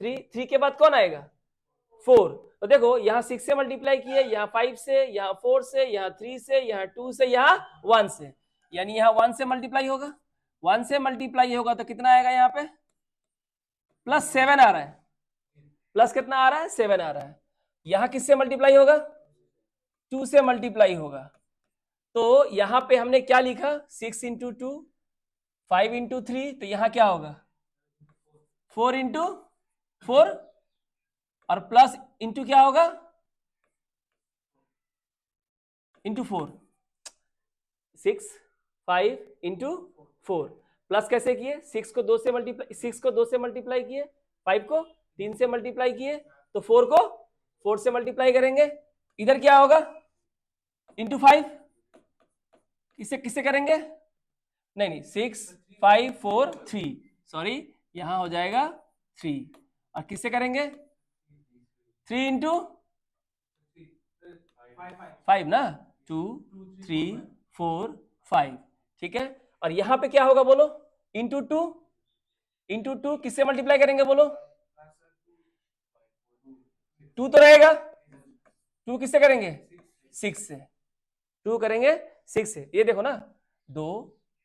3, 3 के बाद कौन आएगा? 4। तो देखो यहाँ 6 से मल्टीप्लाई किए, यहाँ 5 से, यहाँ 4 से, यहाँ 3 से, यहाँ 2 से, यहाँ 1 से, यानी यहाँ 1 से मल्टीप्लाई होगा। 1 से मल्टीप्लाई होगा तो कितना आएगा यहाँ पे? +7 आ रहा है। प्लस कितना आ रहा है? 7 आ रहा है। यहाँ किससे मल्टीप्लाई होगा? 2 से मल्टीप्लाई होगा। तो यहाँ पे हमने क्या लिखा? 6 इंटू 2, 5 इंटू 3, तो यहाँ क्या होगा? 4 इंटू 4, और प्लस इंटू क्या होगा? इंटू 4, 6 5 इंटू 4, प्लस कैसे किए? 6 को 2 से मल्टीप्लाई किए, 5 को 3 से मल्टीप्लाई किए, तो 4 को 4 से मल्टीप्लाई करेंगे। इधर क्या होगा? इंटू 5, किससे किससे करेंगे? नहीं 6 5 4 3, सॉरी यहां हो जाएगा 3, और किससे करेंगे? 3 इंटू 5 ना, 2 3 4 5, ठीक है। और यहां पे क्या होगा बोलो? इंटू 2 किससे मल्टीप्लाई करेंगे बोलो? 2 तो रहेगा, 2 किससे करेंगे? 6 से, 2 करेंगे 6 से। ये देखो ना, 2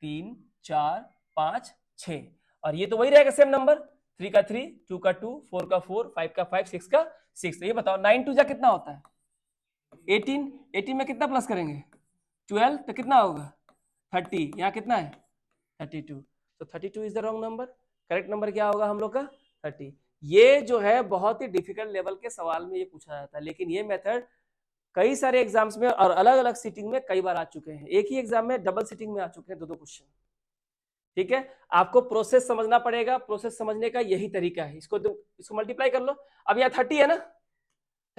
3 4 5 6, और ये तो वही रहेगा सेम नंबर। 3 का 3, 2 का 2, 4 का 4, 5 का 5, 6 का 6। तो ये बताओ 9 2 जा कितना होता है? 18। 18 में कितना प्लस करेंगे? 12, तो कितना होगा? 30। यहाँ कितना है? 32। तो 32 is the wrong number. Correct number क्या होगा हम लोग का? 30। ये जो है बहुत ही डिफिकल्ट लेवल के सवाल में ये पूछा जाता है, लेकिन ये मेथड कई सारे एग्जाम्स में और अलग अलग सीटिंग में कई बार आ चुके हैं। एक ही एग्जाम में डबल सीटिंग में आ चुके हैं 2-2 क्वेश्चन। ठीक है, आपको प्रोसेस समझना पड़ेगा। प्रोसेस समझने का यही तरीका है। इसको मल्टीप्लाई कर लो। अब यहाँ 30 है ना,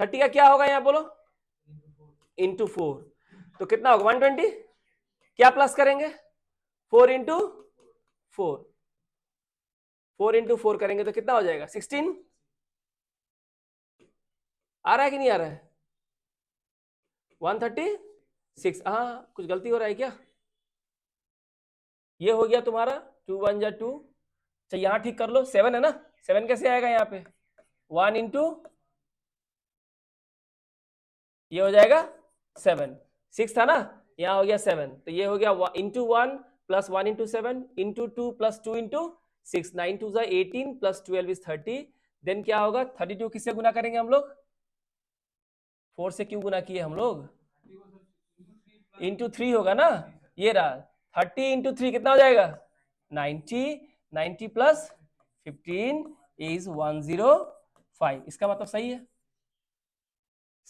30 का क्या होगा यहाँ बोलो? इंटू 4, तो कितना होगा? 120। क्या प्लस करेंगे? 4 इंटू 4, 4 इंटू 4 करेंगे तो कितना हो जाएगा? 16। आ रहा है कि नहीं आ रहा है? 136। हाँ, कुछ गलती हो रहा है क्या? ये हो गया तुम्हारा 2 1 जा 2। अच्छा यहाँ ठीक कर लो, 7 है ना, 7 कैसे आएगा यहाँ पे? 1 इंटू, ये हो जाएगा 7। 6 था ना, यहाँ हो गया 7, तो ये हो गया into 1 plus 1 into 7 into 2 plus 2 into 6, 9 2 जा 18 प्लस 12 इज 30। देन क्या होगा? 32 किससे गुना करेंगे हम लोग? 4 से क्यों गुना किए हम लोग? इंटू 3 होगा ना, ये रहा 30 इंटू 3 कितना हो जाएगा? 90। 90 प्लस 15 इज 105। इसका मतलब सही है,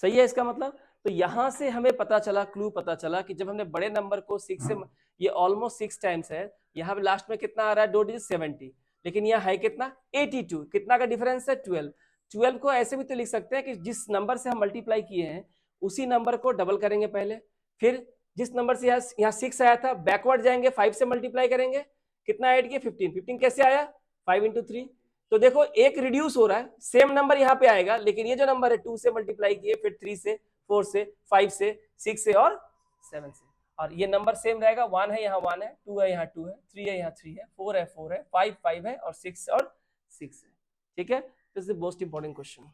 सही है इसका मतलब। तो यहां से हमें पता चला, क्लू पता चला कि जब हमने बड़े नंबर को 6 से, ये ऑलमोस्ट 6 टाइम्स है, यहाँ पे लास्ट में कितना आ रहा है? 2 डिजिट 70, लेकिन यहाँ है कितना? 82। कितना का डिफरेंस है? 12। 12 को ऐसे भी तो लिख सकते हैं कि जिस नंबर से हम मल्टीप्लाई किए हैं उसी नंबर को डबल करेंगे पहले, फिर जिस नंबर से यहाँ 6 आया था बैकवर्ड जाएंगे, 5 से मल्टीप्लाई करेंगे, कितना ऐड किए? 15। 15 कैसे आया? 5 इंटू 3। तो देखो एक रिड्यूस हो रहा है, सेम नंबर यहाँ पे आएगा, लेकिन ये जो नंबर है 2 से मल्टीप्लाई किए, फिर 3 से, 4 से, 5 से, 6 से और 7 से, और ये नंबर सेम रहेगा। 1 है यहाँ 1 है, 2 है यहाँ 2 है, 3 है यहाँ 3 है, 4 है 4 है, 5 5 है, और 6 और 6 है। ठीक है, this is the most important question.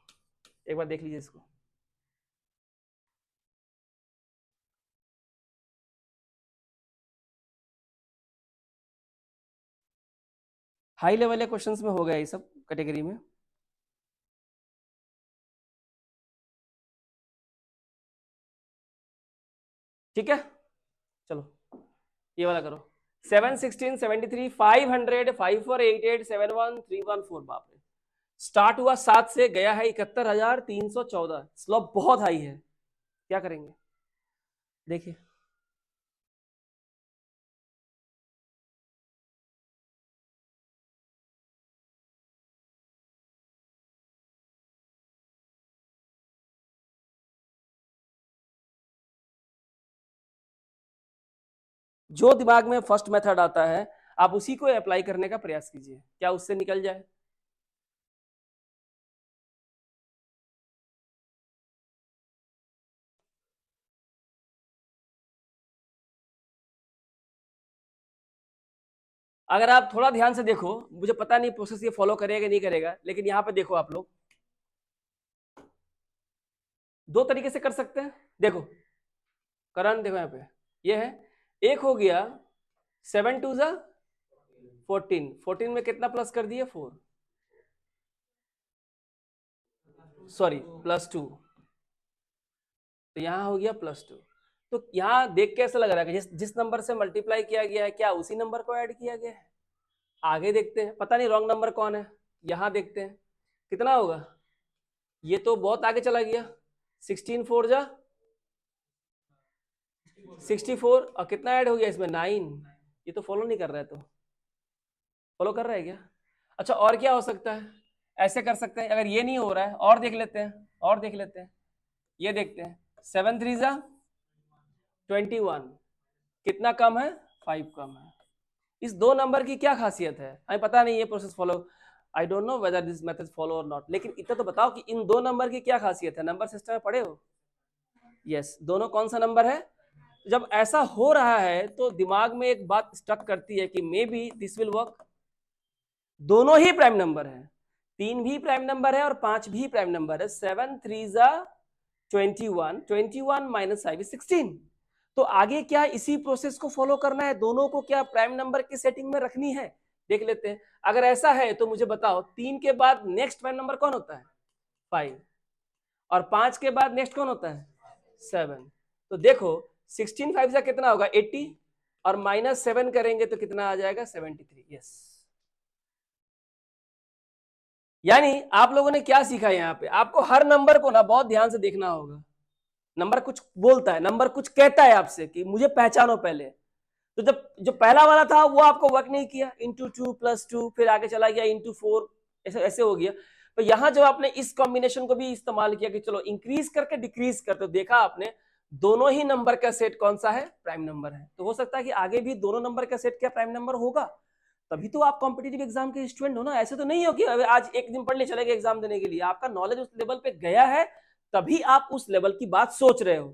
एक बार देख लीजिए इसको। हाई लेवल के क्वेश्चंस में हो गया ये सब कैटेगरी में। ठीक है, चलो ये वाला करो। 7 16 73 500 5488 71 314। बाप रे, स्टार्ट हुआ 7 से, गया है 71,314। स्लोप बहुत हाई है, क्या करेंगे देखिए। जो दिमाग में फर्स्ट मेथड आता है आप उसी को अप्लाई करने का प्रयास कीजिए, क्या उससे निकल जाए। अगर आप थोड़ा ध्यान से देखो, मुझे पता नहीं प्रोसेस ये फॉलो करेगा नहीं करेगा, लेकिन यहाँ पे देखो आप लोग, दो तरीके से कर सकते हैं। देखो करण, देखो यहाँ पे ये है, एक हो गया 7 2 जा 14, 14 में कितना प्लस कर दिए 4, सॉरी +2, तो यहाँ हो गया +2। तो यहाँ देख के ऐसा लग रहा है कि जिस नंबर से मल्टीप्लाई किया गया है क्या उसी नंबर को ऐड किया गया है। आगे देखते हैं, पता नहीं रॉन्ग नंबर कौन है, यहाँ देखते हैं कितना होगा। ये तो बहुत आगे चला गया, 16 4 जा 64, और कितना ऐड हो गया इसमें 9। ये तो फॉलो नहीं कर रहा है, तो फॉलो कर रहा है क्या? अच्छा और क्या हो सकता है, ऐसे कर सकते हैं, अगर ये नहीं हो रहा है और देख लेते हैं, और देख लेते हैं, ये देखते हैं 7 3 जा 21, कितना कम है 5 कम है। इस दो नंबर की क्या खासियत है, हमें पता नहीं, ये process follow, I don't know whether this method follow और नॉट, लेकिन इतना तो बताओ कि इन दो नंबर की क्या खासियत है, नंबर सिस्टम में पढ़े हो? यस, दोनों कौन सा नंबर है? जब ऐसा हो रहा है तो दिमाग में एक बात स्टक करती है कि may be this will work, दोनों ही प्राइम नंबर है, 3 भी प्राइम नंबर है और 5 भी प्राइम नंबर है। 7 3 जा 21, 21 - 5 is 16। तो आगे क्या इसी प्रोसेस को फॉलो करना है, दोनों को क्या प्राइम नंबर की सेटिंग में रखनी है, देख लेते हैं। अगर ऐसा है तो मुझे बताओ 3 के बाद नेक्स्ट प्राइम नंबर कौन होता है 5, और 5 के बाद नेक्स्ट कौन होता है 7। तो देखो 16 5 से कितना होगा 80, और -7 करेंगे तो कितना आ जाएगा 73। यस, यानी आप लोगों ने क्या सीखा यहाँ पे, आपको हर नंबर को ना बहुत ध्यान से देखना होगा। नंबर कुछ बोलता है, नंबर कुछ कहता है आपसे कि मुझे पहचानो पहले। तो जब जो पहला वाला था वो आपको वर्क नहीं किया, इंटू 2 + 2, फिर आगे चला गया इंटू 4, ऐसे ऐसे हो गया। तो यहाँ जब आपने इस कॉम्बिनेशन को भी इस्तेमाल किया कि चलो इंक्रीज करके डिक्रीज कर, तो देखा आपने दोनों ही नंबर का सेट कौन सा है प्राइम नंबर है। तो हो सकता है कि आगे भी दोनों नंबर का सेट क्या प्राइम नंबर होगा, तभी तो आप कॉम्पिटिटिव एग्जाम के स्टूडेंट हो ना। ऐसे तो नहीं हो कि आज एक दिन पढ़ ले चले गए एग्जाम देने के लिए, आपका नॉलेज उस लेवल पे गया है तभी आप उस लेवल की बात सोच रहे हो।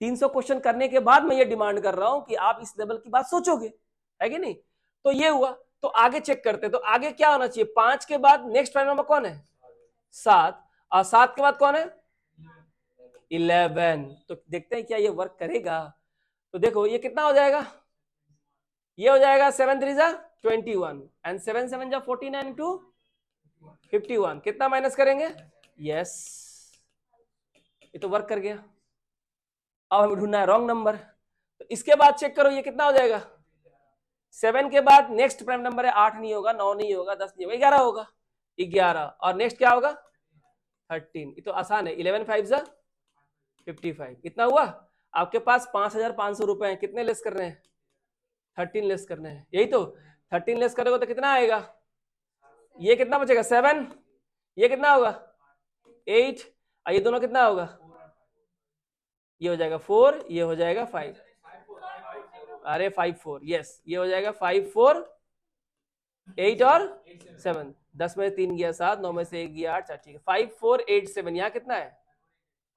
300 क्वेश्चन करने के बाद मैं ये डिमांड कर रहा हूं कि आप इस लेवल की बात सोचोगे, है कि नहीं? तो ये हुआ, तो आगे चेक करते हैं। तो आगे क्या होना चाहिए, 5 के बाद नेक्स्ट प्राइम नंबर कौन है 7, और 7 के बाद कौन है 11। तो देखते हैं क्या ये वर्क करेगा। तो देखो ये कितना हो जाएगा, ये हो जाएगा 7 3 जा 21 एंड 7 7 जा 49 टू 51, कितना माइनस करेंगे, यस ये तो वर्क कर गया। अब हमें ढूंढना है रॉन्ग नंबर, तो इसके बाद चेक करो ये कितना हो जाएगा, 7 के बाद नेक्स्ट प्राइम नंबर है 8 नहीं होगा, 9 नहीं होगा, 10 नहीं होगा, 11 होगा, 11, और नेक्स्ट क्या होगा 13। ये तो आसान है, 11 5 जा 55, इतना हुआ। आपके पास 5,500 रुपए हैं, कितने लेस कर रहे हैं 13 लेस करने हैं, यही तो 13 लेस करोगे तो कितना आएगा, ये कितना बचेगा 7, ये कितना होगा 8, और ये दोनों कितना होगा, ये हो जाएगा 4, ये हो जाएगा 5, अरे 5 4, यस ये हो जाएगा 5 4 8 और 7, 10 में 3 गया 7, 9 में से 1 गया 8, ठीक है 5 4 8 7, यहाँ कितना है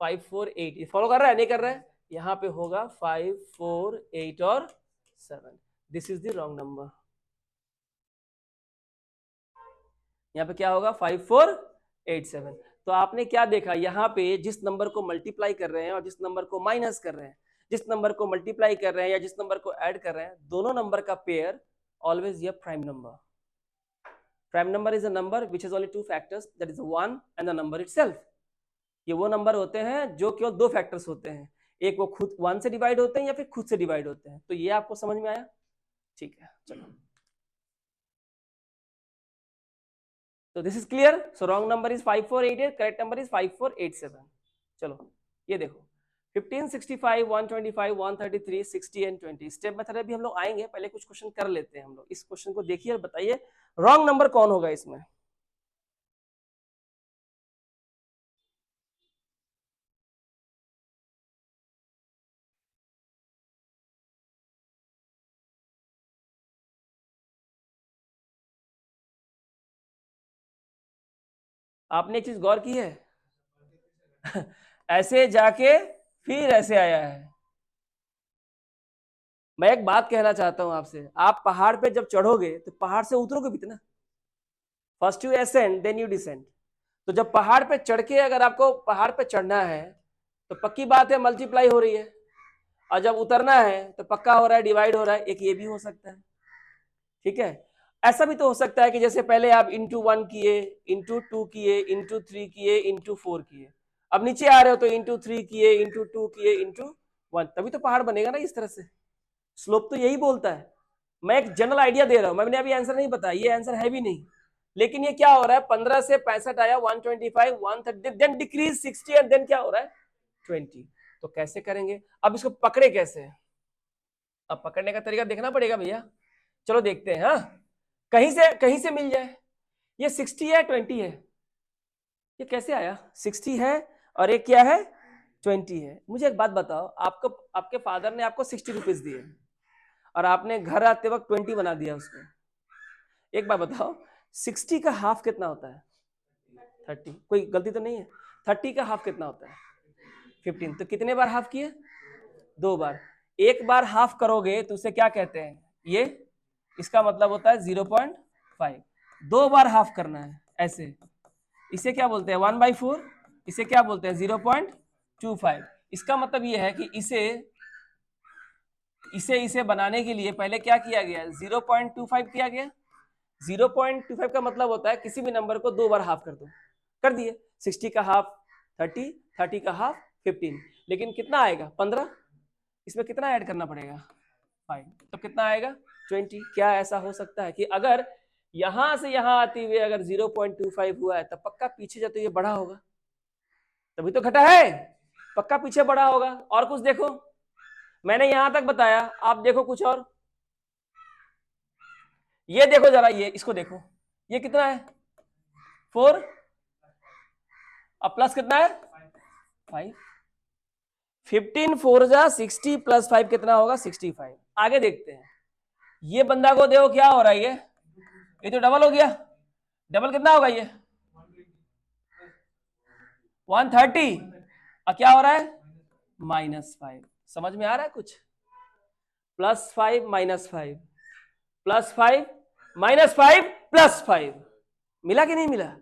5 4 8, फॉलो कर रहा है नहीं कर रहा है, यहाँ पे होगा 5 4 8 और 7, this is the wrong number. यहाँ पे क्या होगा 5 4 8 7। तो आपने क्या देखा, यहाँ पे जिस नंबर को मल्टीप्लाई कर रहे हैं और जिस नंबर को माइनस कर रहे हैं, जिस नंबर को मल्टीप्लाई कर रहे हैं या जिस नंबर को ऐड कर रहे हैं, दोनों नंबर का पेयर ऑलवेज ये prime number. Prime number is a number which is only 2 factors, that is 1 and the number itself. ये वो नंबर होते हैं जो केवल 2 फैक्टर्स होते हैं, एक वो खुद 1 से डिवाइड होते हैं या फिर खुद से डिवाइड होते हैं। तो ये आपको समझ में आया, ठीक है चलो। So this is clear. So wrong number is 5488, correct number is 5487. चलो ये देखो 15 65 125 133 60 एंड 20 स्टेप मेथड अभी हम लोग आएंगे, पहले कुछ क्वेश्चन कर लेते हैं हम लोग। इस क्वेश्चन को देखिए और बताइए रॉन्ग नंबर कौन होगा इसमें। आपने एक चीज गौर की है ऐसे जाके फिर ऐसे आया है। मैं एक बात कहना चाहता हूं आपसे, आप पहाड़ पे जब चढ़ोगे तो पहाड़ से उतरोगे भी ना, first you ascend then you descend. तो जब पहाड़ पे चढ़ के अगर आपको पहाड़ पे चढ़ना है तो पक्की बात है मल्टीप्लाई हो रही है, और जब उतरना है तो पक्का हो रहा है, डिवाइड हो रहा है। एक ये भी हो सकता है, ठीक है। ऐसा भी तो हो सकता है कि जैसे पहले आप इंटू 1 किए, इंटू 2 किए, इंटू 3 किए, इंटू 4 किए, अब नीचे आ रहे हो तो इंटू 3 किए, इंटू 2 किए, इंटू 1, तभी तो पहाड़ बनेगा ना इस तरह से। स्लोप तो यही बोलता है। मैं एक जनरल आइडिया दे रहा हूं, मैंने अभी आंसर नहीं बताया, ये आंसर है भी नहीं, लेकिन ये क्या हो रहा है, 15 से 65 आया, 125, 130, देन डिक्रीज 60 एंड देन क्या हो रहा है 20। तो कैसे करेंगे, अब इसको पकड़े कैसे, अब पकड़ने का तरीका देखना पड़ेगा भैया। चलो देखते हैं, हाँ कहीं से मिल जाए। ये 60 है 20 है, ये कैसे आया, 60 है और एक क्या है 20 है। मुझे एक बात बताओ, आपको आपके फादर ने आपको 60 रुपीज दिए और आपने घर आते वक्त 20 बना दिया उसको। एक बात बताओ, 60 का हाफ कितना होता है 30, कोई गलती तो नहीं है। 30 का हाफ कितना होता है 15, तो कितने बार हाफ किए 2 बार। एक बार हाफ करोगे तो उसे क्या कहते हैं, ये इसका मतलब होता है 0.5। 2 बार हाफ करना है ऐसे, इसे क्या बोलते हैं 1/4, इसे क्या बोलते हैं 0.25। इसका मतलब ये है कि इसे बनाने के लिए पहले क्या किया गया, 0.25 किया गया। 0.25 का मतलब होता है किसी भी नंबर को 2 बार हाफ कर दो, कर दिए। 60 का हाफ 30, 30 का हाफ 15, लेकिन कितना आएगा 15, इसमें कितना ऐड करना पड़ेगा 5, तो कितना आएगा 20। क्या ऐसा हो सकता है कि अगर यहां से यहां आते हुए अगर 0.25 हुआ है, तब पक्का पीछे जाते हुए बढ़ा होगा, तभी तो घटा है, पक्का पीछे बढ़ा होगा। और कुछ देखो, मैंने यहां तक बताया, आप देखो कुछ और, ये देखो जरा, ये इसको देखो, ये कितना है 4, अब प्लस कितना है 5। 15 4 जा 60 प्लस 5 कितना होगा 65। आगे देखते हैं, ये बंदा को देखो क्या हो रहा है, ये तो डबल हो गया, डबल कितना होगा ये 130, और क्या हो रहा है -5। समझ में आ रहा है कुछ, +5 -5 +5 -5 +5, मिला कि नहीं मिला,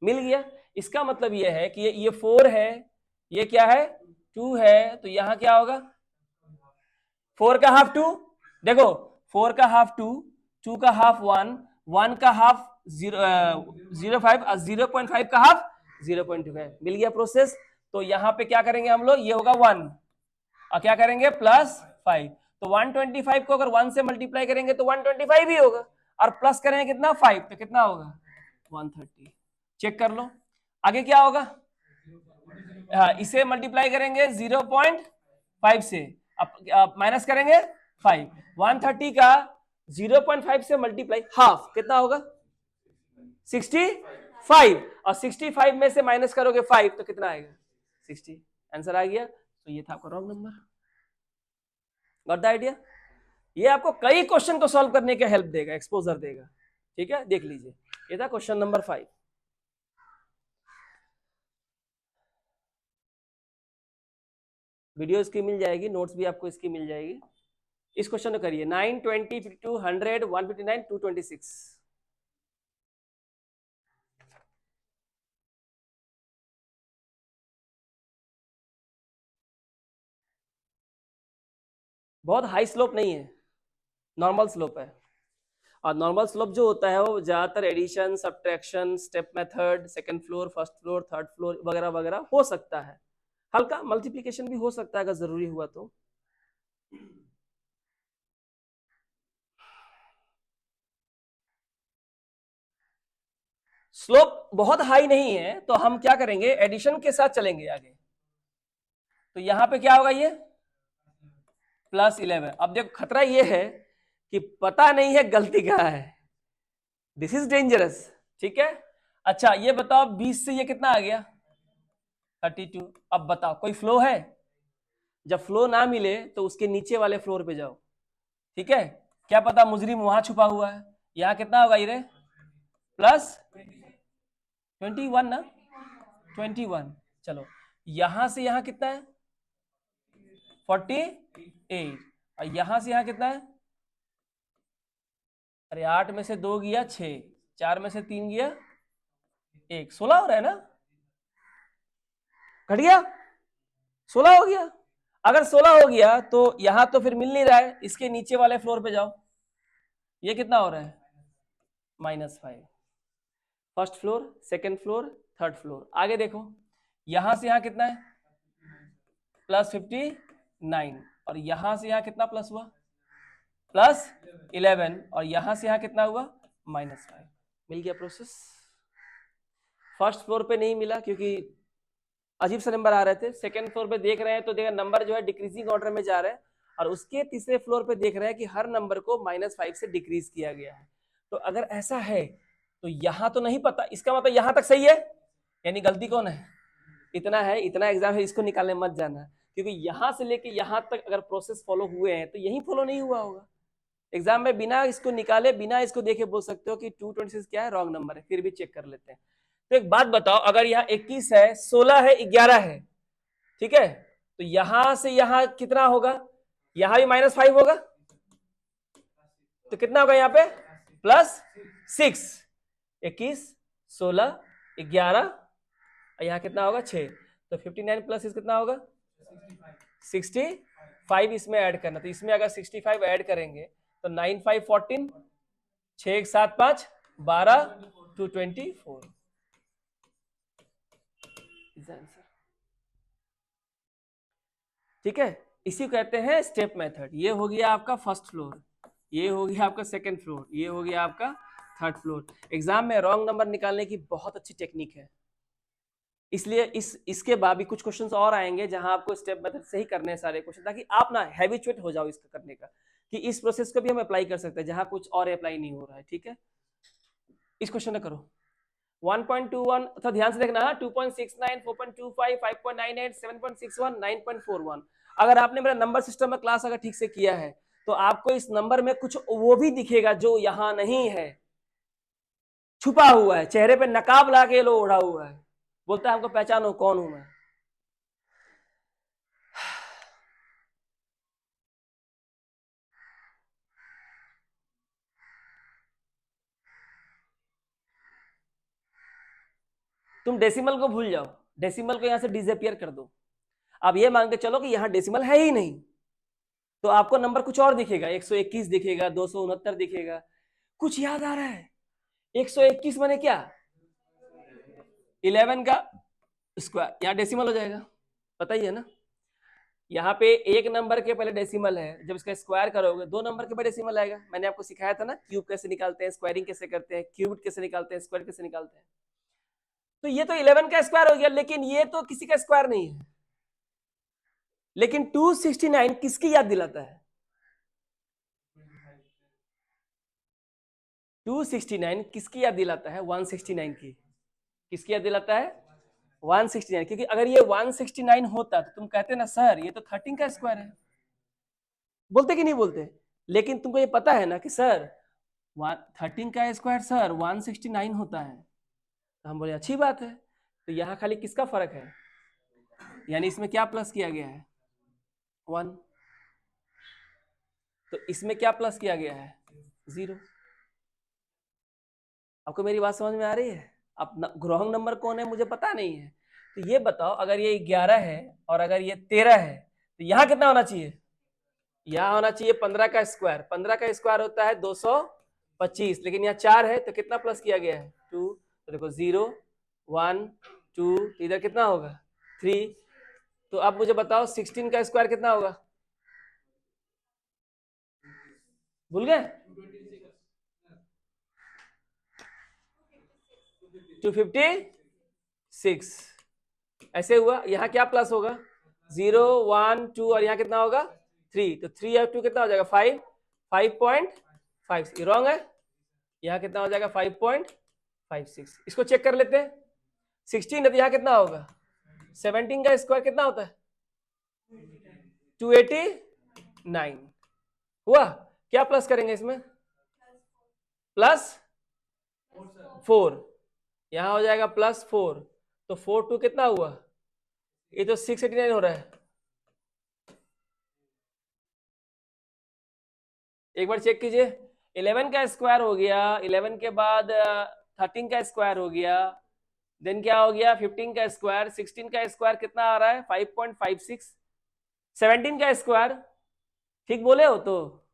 मिल गया। इसका मतलब ये है कि ये 4 है, ये क्या है 2 है, तो यहां क्या होगा 4 का हाफ 2, देखो 4 का हाफ 2, 2 का हाफ 1, 1 का हाफ 0.5 और 0.5 का हाफ 0.25, मिल गया प्रोसेस। तो यहां पे क्या करेंगे हम लोग, ये होगा 1 और क्या करेंगे +5, तो 125 को अगर 1 से मल्टीप्लाई करेंगे तो 125 ही होगा, और प्लस करेंगे कितना 5, तो कितना होगा 130। चेक कर लो आगे क्या होगा, हाँ इसे मल्टीप्लाई करेंगे 0.5 से, अब माइनस करेंगे 5, 130 का 0.5 से मल्टीप्लाई हाफ कितना होगा 65, और 65 में से माइनस करोगे 5 तो कितना आएगा 60। आंसर आ गया। तो ये था आपका wrong number. Got the idea. ये आपको कई क्वेश्चन को सॉल्व करने के हेल्प देगा, एक्सपोजर देगा, ठीक है। देख लीजिए, ये था क्वेश्चन नंबर 5। वीडियो इसकी मिल जाएगी, नोट्स भी आपको इसकी मिल जाएगी। इस क्वेश्चन को करिए, 9, 20, 52, 100, 159, 226। बहुत हाई स्लोप नहीं है, नॉर्मल स्लोप है। और नॉर्मल स्लोप जो होता है वो ज्यादातर addition, subtraction, step method, second floor, first floor, third floor वगैरह वगैरह हो सकता है। हल्का मल्टीप्लिकेशन भी हो सकता है अगर जरूरी हुआ तो। स्लोप बहुत हाई नहीं है तो हम क्या करेंगे, एडिशन के साथ चलेंगे आगे। तो यहां पे क्या होगा, ये +11। अब देखो खतरा ये है कि पता नहीं है गलती कहाँ है, दिस इज डेंजरस, ठीक है। अच्छा ये बताओ 20 से ये कितना आ गया 32। अब बताओ कोई फ्लो है, जब फ्लो ना मिले तो उसके नीचे वाले फ्लोर पे जाओ, ठीक है। क्या पता मुजरिम वहां छुपा हुआ है। यहाँ कितना होगा ये +21 ना, 21। चलो यहां से यहां कितना है 48, और यहां से यहां कितना है, अरे 8 में से 2 गया 6, 4 में से 3 गया 1, 16 हो रहा है ना। घट गया, 16 हो गया। अगर 16 हो गया तो यहां तो फिर मिल नहीं रहा है, इसके नीचे वाले फ्लोर पे जाओ, ये कितना हो रहा है -5। First floor, second floor, third floor, आगे देखो यहां से यहां कितना है +59, और यहां से यहां कितना प्लस हुआ +11, और यहां से यहां कितना हुआ -5। मिल गया प्रोसेस। फर्स्ट फ्लोर पे नहीं मिला क्योंकि अजीब से नंबर आ रहे थे, सेकंड फ्लोर पे देख रहे हैं तो देखा नंबर जो है डिक्रीजिंग ऑर्डर में जा रहे हैं, और उसके तीसरे फ्लोर पे देख रहे हैं कि हर नंबर को -5 से डिक्रीज किया गया है। तो अगर ऐसा है तो यहां तो नहीं पता, इसका मतलब यहां तक सही है, यानी गलती कौन है, इतना है, इतना एग्जाम है, इसको निकालने मत जाना, क्योंकि यहां से लेके यहां तक अगर प्रोसेस फॉलो हुए हैं तो यही फॉलो नहीं हुआ होगा। एग्जाम में बिना इसको निकाले, बिना इसको देखे बोल सकते हो कि 226 क्या है, रॉन्ग नंबर है, फिर भी चेक कर लेते हैं। तो एक बात बताओ, अगर यहाँ 21 है, 16 है, 11 है, ठीक है, तो यहां से यहां कितना होगा, यहां भी -5 होगा, तो कितना होगा यहाँ पे +6, 21, 16, 11, यहाँ कितना होगा 6, तो 59 प्लस कितना होगा 65, इसमें ऐड करना, तो इसमें अगर 65 ऐड करेंगे तो 9 5 14, 6 7 5 12, 224 इज आंसर। ठीक है, इसी को कहते हैं स्टेप मेथड। ये हो गया आपका फर्स्ट फ्लोर, ये हो गया आपका सेकंड फ्लोर, ये हो गया आपका थर्ड फ्लोर। एग्जाम में रॉन्ग नंबर निकालने की बहुत अच्छी टेक्निक है, इसलिए इसके बाद भी कुछ क्वेश्चंस और आएंगे जहां आपको स्टेप मेथड से ही करने हैं सारे क्वेश्चन, ताकि आप ना हैबिचुएट हो जाओ इसका करने का, कि इस प्रोसेस को भी हम अप्लाई कर सकते हैं जहां कुछ और अप्लाई नहीं हो रहा है। ठीक है, इस क्वेश्चन में करो 1.21, तो ध्यान से देखना, 2.69, 4.25, 5.98, 7.61, 9.41। अगर आपने मेरा नंबर सिस्टम में क्लास अगर ठीक से किया है तो आपको इस नंबर में कुछ वो भी दिखेगा जो यहां नहीं है, छुपा हुआ है, चेहरे पे नकाब ला के लो ओढ़ा हुआ है, बोलता है हमको पहचानो कौन हूं मैं। तुम डेसिमल को भूल जाओ, डेसिमल को यहां से डिसअपियर कर दो। अब ये मान के चलो कि यहां डेसिमल है ही नहीं, तो आपको नंबर कुछ और दिखेगा, 121 दिखेगा, 269 दिखेगा। कुछ याद आ रहा है, 121 माने क्या, 11 का स्क्वायर, यहाँ डेसिमल हो जाएगा, पता ही है ना। यहाँ पे एक नंबर के पहले डेसिमल है, जब इसका स्क्वायर करोगे 2 नंबर के पहले डेसिमल आएगा। मैंने आपको सिखाया था ना, क्यूब कैसे निकालते हैं, स्क्वायरिंग कैसे करते हैं, क्यूब कैसे निकालते हैं, स्क्वायर कैसे निकालते हैं। तो ये तो 11 का स्क्वायर हो गया, लेकिन ये तो किसी का स्क्वायर नहीं है। लेकिन 269 किसकी याद दिलाता है, 269 किसकी याद दिलाता है, 169 की। किसकी याद दिलाता है, 169, क्योंकि अगर ये 169 होता तो तुम कहते ना सर ये तो 13 का स्क्वायर है, बोलते कि नहीं बोलते। लेकिन तुमको ये पता है ना कि सर 13 का स्क्वायर सर 169 होता है, तो हम बोले अच्छी बात है। तो यहाँ खाली किसका फर्क है, यानी इसमें क्या प्लस किया गया है 1, तो इसमें क्या प्लस किया गया है 0। आपको मेरी बात समझ में आ रही है। अब रॉन्ग नंबर कौन है मुझे पता नहीं है, तो ये बताओ अगर ये 11 है और अगर ये 13 है तो यहाँ कितना होना चाहिए, यहाँ होना चाहिए 15 का स्क्वायर। 15 का स्क्वायर होता है 225, लेकिन यहाँ 4 है तो कितना प्लस किया गया है 2, तो देखो 0 1 2, इधर कितना होगा 3। तो अब मुझे बताओ 16 का स्क्वायर कितना होगा, भूल गए 256, ऐसे हुआ। यहाँ क्या प्लस होगा 0 1 2, और यहाँ कितना होगा 3, तो 3 और 2 कितना हो जाएगा 5, 5.5, रॉन्ग है। यहाँ कितना हो जाएगा 5.56, इसको चेक कर लेते हैं। 16 है तो यहाँ कितना होगा 17 का स्क्वायर कितना होता है 289 हुआ। क्या प्लस करेंगे इसमें, +4, यहाँ हो जाएगा +4, तो 4 2 कितना हुआ, ये तो 689 हो रहा है। एक बार चेक कीजिए, 11 का स्क्वायर हो गया, 11 के बाद 13 का स्क्वायर हो गया, देन क्या हो गया 15 का स्क्वायर, 16 का स्क्वायर कितना आ रहा है 5.56, 17 का स्क्वायर, ठीक बोले हो तो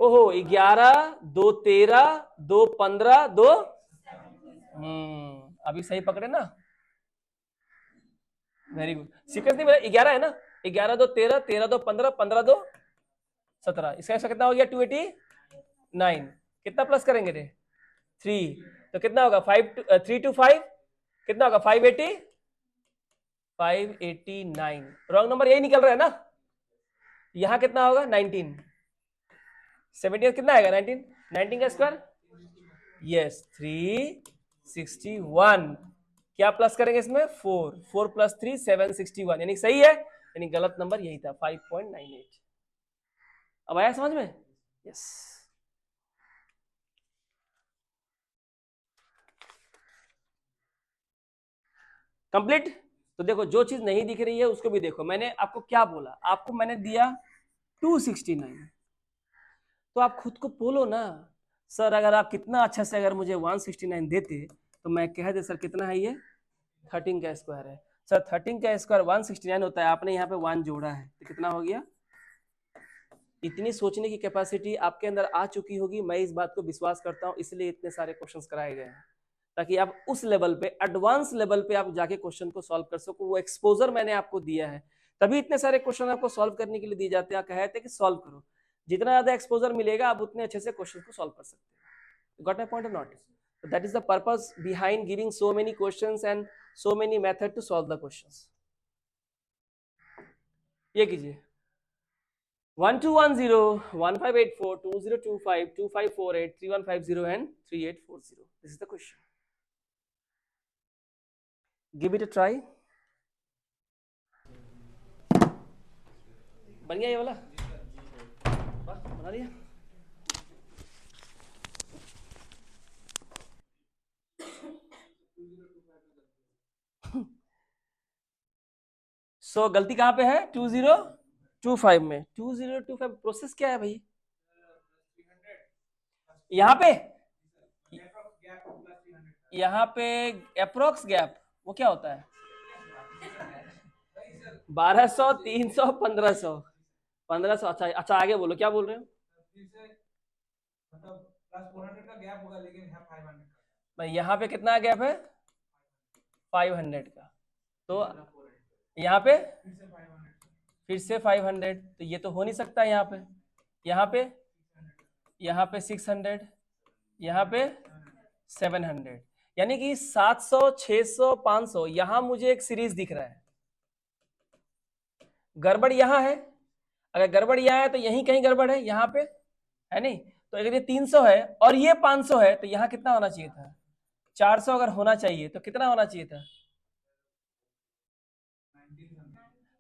ओहो 11, 2 13, 2 15, 2 अभी सही पकड़े ना, वेरी गुड। सीक्वेंस नहीं मेरा 11 है ना, 11 2 13, 13 2 15, 15 2 17, इसका कितना हो गया 289, कितना प्लस करेंगे रे 3, तो कितना होगा 3 to 5 कितना होगा 589, रॉन्ग नंबर यही निकल रहा है ना, यहां कितना होगा 19, 17 कितना आएगा 19, 19 का स्क्वायर यस 361, क्या प्लस करेंगे इसमें 4, 4 + 3 761, यानी सही है, यानी गलत नंबर यही था 5.98। अब आया समझ में, यस कंप्लीट। तो देखो जो चीज नहीं दिख रही है उसको भी देखो, मैंने आपको क्या बोला, आपको मैंने दिया 269, तो आप खुद को बोलो ना सर अगर आप कितना अच्छा से अगर मुझे 169 देते तो मैं कह दे सर कितना है ये 13 का स्क्वायर है, सर 13 का स्क्वायर 169 होता है, आपने यहाँ पे 1 जोड़ा है तो कितना हो गया, इतनी सोचने की कैपेसिटी आपके अंदर आ चुकी होगी, मैं इस बात को विश्वास करता हूँ, इसलिए इतने सारे क्वेश्चंस कराए गए हैं ताकि आप उस लेवल पे एडवांस लेवल पे आप जाके क्वेश्चन को सॉल्व कर सको, वो एक्सपोजर मैंने आपको दिया है, तभी इतने सारे क्वेश्चन आपको सॉल्व करने के लिए दिए जाते हैं, कहते हैं कि सॉल्व करो, जितना ज्यादा एक्सपोजर मिलेगा आप उतने अच्छे से क्वेश्चन को सॉल्व कर सकते हैं, got my point or not, that is the purpose behind giving so many questions and so many method to solve the questions. ये कीजिए 1210 1584 2025 2548 3150 and 3840, this is the question, give it a try। बन गया ये वाला, बना दिया। सो गलती कहां पे है 2025 में, 2025 प्रोसेस क्या है भाई, यहाँ पे अप्रोक्स गैप वो क्या होता है 1200 300 1500 1500, अच्छा अच्छा आगे बोलो क्या बोल रहे हो, भाई यहाँ पे कितना गैप है 500 का, तो यहाँ पे फिर से 500, तो ये तो हो नहीं सकता, यहाँ पे 600, यहाँ पे 700, यानी कि 700 600 500, यहां मुझे एक सीरीज दिख रहा है, गड़बड़ यहां है, अगर गड़बड़ यहां है तो यहीं कहीं गड़बड़ है, यहाँ पे है नहीं, तो अगर ये 300 है और ये 500 है तो यहाँ कितना होना चाहिए था 400, अगर होना चाहिए तो कितना होना चाहिए था,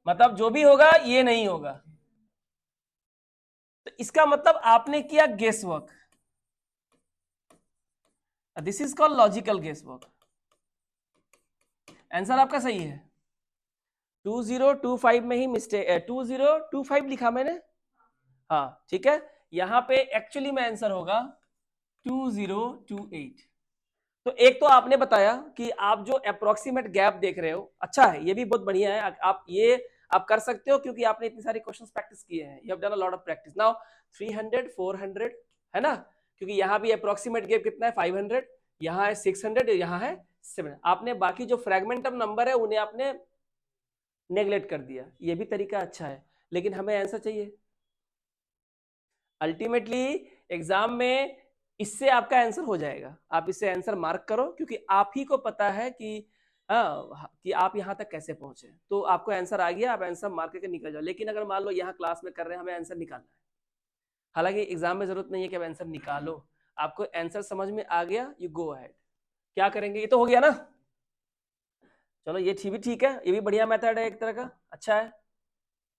मतलब जो भी होगा ये नहीं होगा, तो इसका मतलब आपने किया guesswork, this is called logical guesswork. Answer आपका सही है 2025 में ही मिस्टेक, 2025 लिखा मैंने, हाँ ठीक है, यहां पे एक्चुअली में आंसर होगा 2028। तो एक तो आपने बताया कि आप जो अप्रोक्सीमेट गैप देख रहे हो अच्छा है, ये भी बहुत बढ़िया है, आप ये आप कर सकते हो क्योंकि आपने इतनी सारी क्वेश्चंस प्रैक्टिस किए हैं, you have done a lot of practice. Now 300 400 है ना, क्योंकि यहाँ भी अप्रोक्सीमेट गैप कितना है 500, यहाँ है 600, यहाँ है 700, आपने बाकी जो फ्रेगमेंटम नंबर है उन्हें आपने नेग्लेक्ट कर दिया, ये भी तरीका अच्छा है, लेकिन हमें आंसर चाहिए अल्टीमेटली एग्जाम में, इससे आपका आंसर हो जाएगा, आप इससे आंसर मार्क करो क्योंकि आप ही को पता है कि कि आप यहाँ तक कैसे पहुंचे, तो आपको आंसर आ गया, आप आंसर मार्क करके निकल जाओ, लेकिन अगर मान लो यहाँ क्लास में कर रहे हैं हमें आंसर निकालना है, हालांकि एग्जाम में जरूरत नहीं है कि आप आंसर निकालो, आपको आंसर समझ में आ गया यू गो अहेड, क्या करेंगे, ये तो हो गया ना, चलो ये भी ठीक है, ये भी बढ़िया मेथड है एक तरह का, अच्छा है,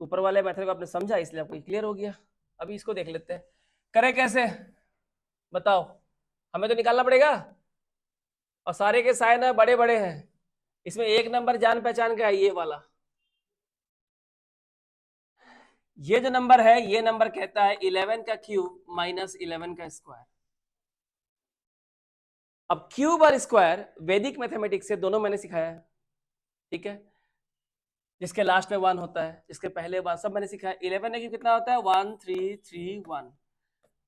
ऊपर वाले मेथड को आपने समझा इसलिए आपको क्लियर हो गया। अभी इसको देख लेते हैं, करें कैसे बताओ, हमें तो निकालना पड़ेगा, और सारे के सारे ना बड़े बड़े हैं, इसमें एक नंबर जान पहचान का है ये वाला, ये जो नंबर है ये नंबर कहता है 11 का क्यूब माइनस 11 का स्क्वायर, अब क्यूब और स्क्वायर वैदिक मैथमेटिक्स से दोनों मैंने सिखाया है, ठीक है। जिसके लास्ट में 1 होता है, जिसके पहले 1, सब मैंने सिखाया। 11 है कि कितना होता है 1331,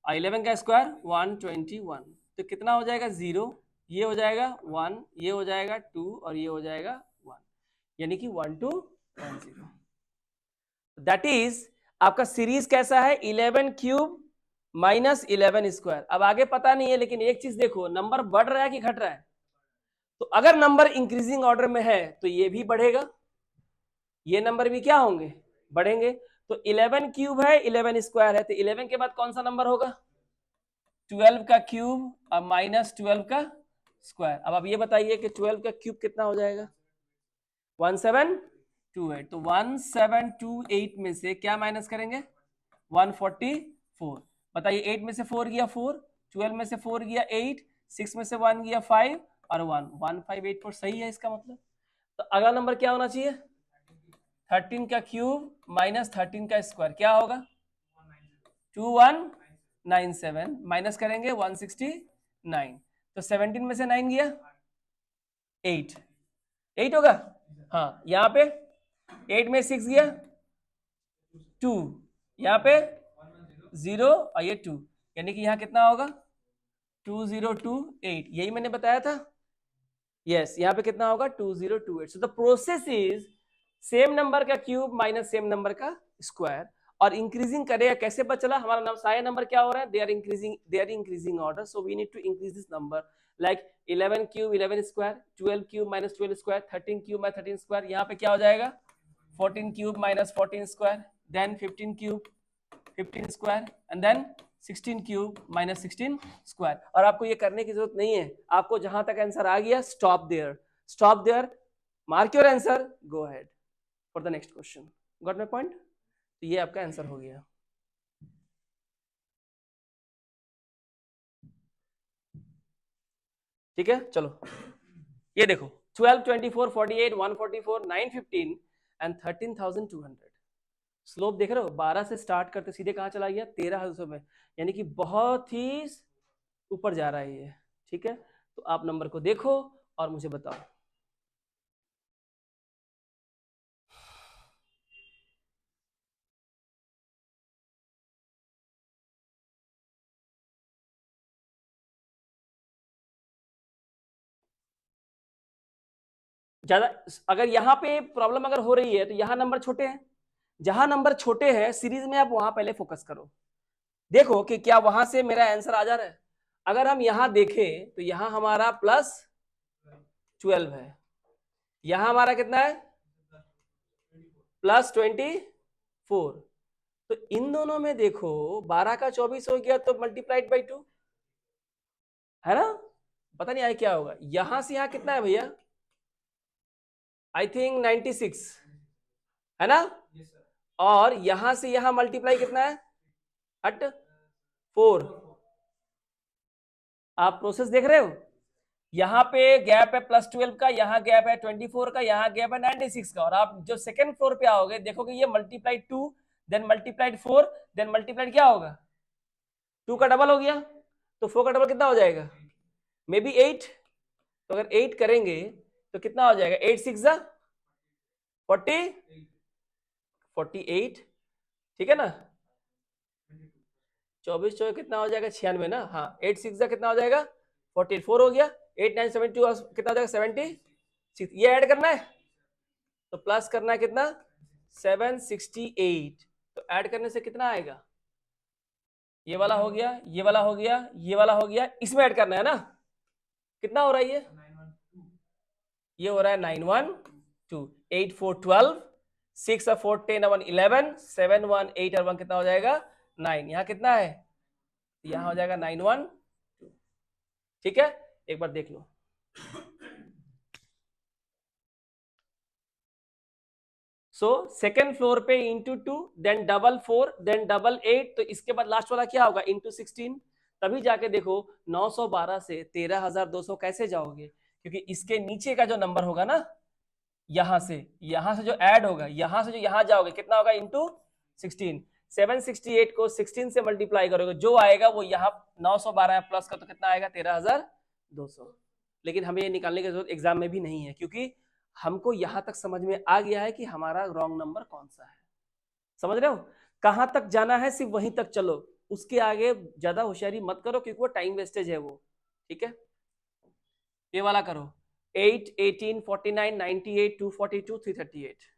और 11 का स्क्वायर 121, तो कितना हो जाएगा 0, ये हो जाएगा 1, ये हो जाएगा 2 और ये हो जाएगा 1, यानी कि 1210। दैट इज आपका सीरीज कैसा है 11 क्यूब माइनस 11 स्क्वायर। अब आगे पता नहीं है, लेकिन एक चीज देखो, नंबर बढ़ रहा है कि घट रहा है। तो अगर नंबर इंक्रीजिंग ऑर्डर में है तो ये भी बढ़ेगा, ये नंबर भी क्या होंगे, बढ़ेंगे। तो 11 क्यूब है, 11 स्क्वायर है, तो 11 के बाद कौन सा नंबर होगा 12 का क्यूब और माइनस 12 का स्क्वायर। अब आप ये बताइए कि 12 का क्यूब कितना हो जाएगा 1728। तो 1728 में से क्या माइनस करेंगे 144। बताइए 8 में से 4 गया 4, 12 में से 4 गया 8, 6 में से 1 गया 5 और 1 1584 सही है इसका मतलब। तो अगला नंबर क्या होना चाहिए 13 का क्यूब माइनस 13 का स्क्वायर, क्या होगा 2197, माइनस करेंगे 169। तो 17 में से 9 गया 8 होगा, हाँ यहाँ पे 8 में 6 गया 2, यहाँ पे 0 और ये 2, यानी कि यहाँ कितना होगा 2028, यही मैंने बताया था। यस, यहाँ पे कितना होगा 2028। So the process is same number का क्यूब माइनस सेम नंबर का स्क्वायर, और इंक्रीजिंग करेगा कैसे पता चला, हमारा नाम सारे नंबर क्या हो रहा है they are increasing order, so we need to increase this number like 11 cube 11 square, 12 cube minus 12 square, 13 cube minus 13 square, यहाँ पे क्या हो जाएगा 14 cube minus 14 square, then 15 cube 15 square and then 16 cube minus 16 square. और आपको ये करने की जरूरत नहीं है, आपको जहां तक आंसर आ गया stop there, mark your answer, go ahead for the next question. Got my point? तो ये आपका आंसर हो गया। ठीक है, चलो ये देखो 12, 24, 48, 144, 915 एंड 13,200। स्लोप देख रहे हो, 12 से स्टार्ट करते सीधे कहाँ चला गया 13,200 में, यानी कि बहुत ही ऊपर जा रहा है ये। ठीक है, तो आप नंबर को देखो और मुझे बताओ। ज्यादा अगर यहाँ पे प्रॉब्लम अगर हो रही है तो यहाँ नंबर छोटे हैं, जहां नंबर छोटे हैं सीरीज में आप वहां पहले फोकस करो, देखो कि क्या वहां से मेरा आंसर आ जा रहा है। अगर हम यहां देखें तो यहां हमारा +12 है, यहां हमारा कितना है +24। तो इन दोनों में देखो 12 का 24 हो गया तो मल्टीप्लाइड बाई 2 है ना, पता नहीं आया क्या होगा। यहां से यहां कितना है भैया आई थिंक 96 है ना, और यहां से यहां मल्टीप्लाई कितना है 4। आप प्रोसेस देख रहे हो, यहाँ पे गैप है +12 का, यहाँ गैप है 24 का, यहाँ गैप है 96 का, और आप जो सेकंड फ्लोर पे आओगे देखोगे ये multiplied 2 then multiplied 4 then multiplied क्या होगा 2 का डबल हो गया, तो 4 का डबल कितना हो जाएगा मे बी 8। तो अगर 8 करेंगे तो कितना हो जाएगा 8 6 48, ठीक है ना, 24 24 कितना हो जाएगा 96 ना, हाँ 8 6 कितना हो जाएगा 44 हो गया, 8 9 72 कितना हो जाएगा 76, ये ऐड करना है तो प्लस करना है कितना 768। तो ऐड करने से कितना आएगा, ये वाला हो गया, ये वाला हो गया, ये वाला हो गया, इसमें ऐड करना है ना, कितना हो रहा है ये हो रहा है 912, 8 4 12, 6 और 4 10 और 1 11, 7 1 8 और 1 कितना हो जाएगा 9, यहाँ कितना है यहाँ हो जाएगा 912। ठीक है, एक बार देख लो। सो सेकेंड फ्लोर पे into 2 then double 4 then double 8, तो इसके बाद लास्ट वाला क्या होगा इंटू 16, तभी जाके देखो 912 से 13,200 कैसे जाओगे, क्योंकि इसके नीचे का जो नंबर होगा ना यहां से जो ऐड होगा, यहां से जो यहां जाओगे कितना होगा इंटू 16, 768 को 16 से मल्टीप्लाई करोगे जो आएगा वो यहाँ 912 प्लस का तो कितना आएगा 13,200। 200। लेकिन हमें ये निकालने की जरूरत एग्जाम में भी नहीं है, क्योंकि हमको यहां तक समझ में आ गया है कि हमारा रॉन्ग नंबर कौन सा है। समझ रहे हो, कहां तक जाना है सिर्फ वहीं तक चलो, उसके आगे ज्यादा होशियारी मत करो, क्योंकि वो टाइम वेस्टेज है वो। ठीक है, ये वाला करो। 8, 18, 49, 98, 242, 338।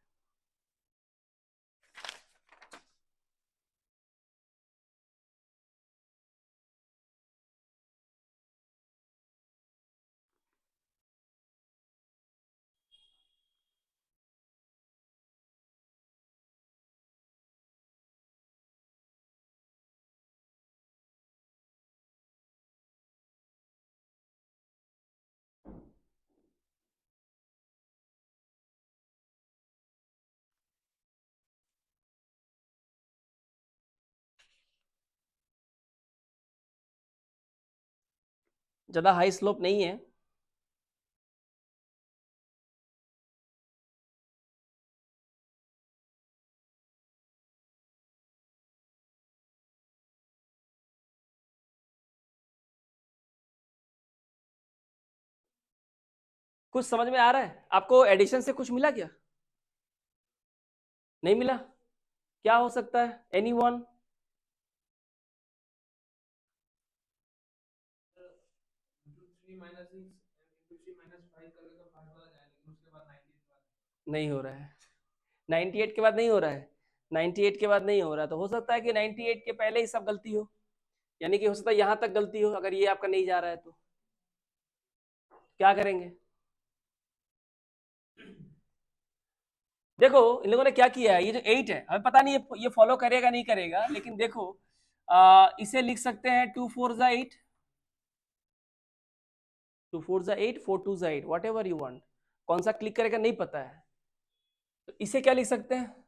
ज्यादा हाई स्लोप नहीं है। कुछ समझ में आ रहा है आपको? एडिशन से कुछ मिला क्या? नहीं मिला? क्या हो सकता है? एनीवन? नहीं हो रहा है। 98 के बाद नहीं हो रहा है। 98 के बाद नहीं हो रहा, तो हो सकता है कि 98 के पहले ही सब गलती हो, यानी कि हो सकता है यहां तक गलती हो। अगर ये आपका नहीं जा रहा है तो क्या करेंगे? देखो इन लोगों ने क्या किया है, ये जो 8 है, हमें पता नहीं ये फॉलो करेगा नहीं करेगा, लेकिन देखो इसे लिख सकते हैं 2 4 जा 8, 2 4 जा 8, 4 2 जा 8, वॉट एवर यू वांट। कौन सा क्लिक करेगा नहीं पता है, तो इसे क्या लिख सकते हैं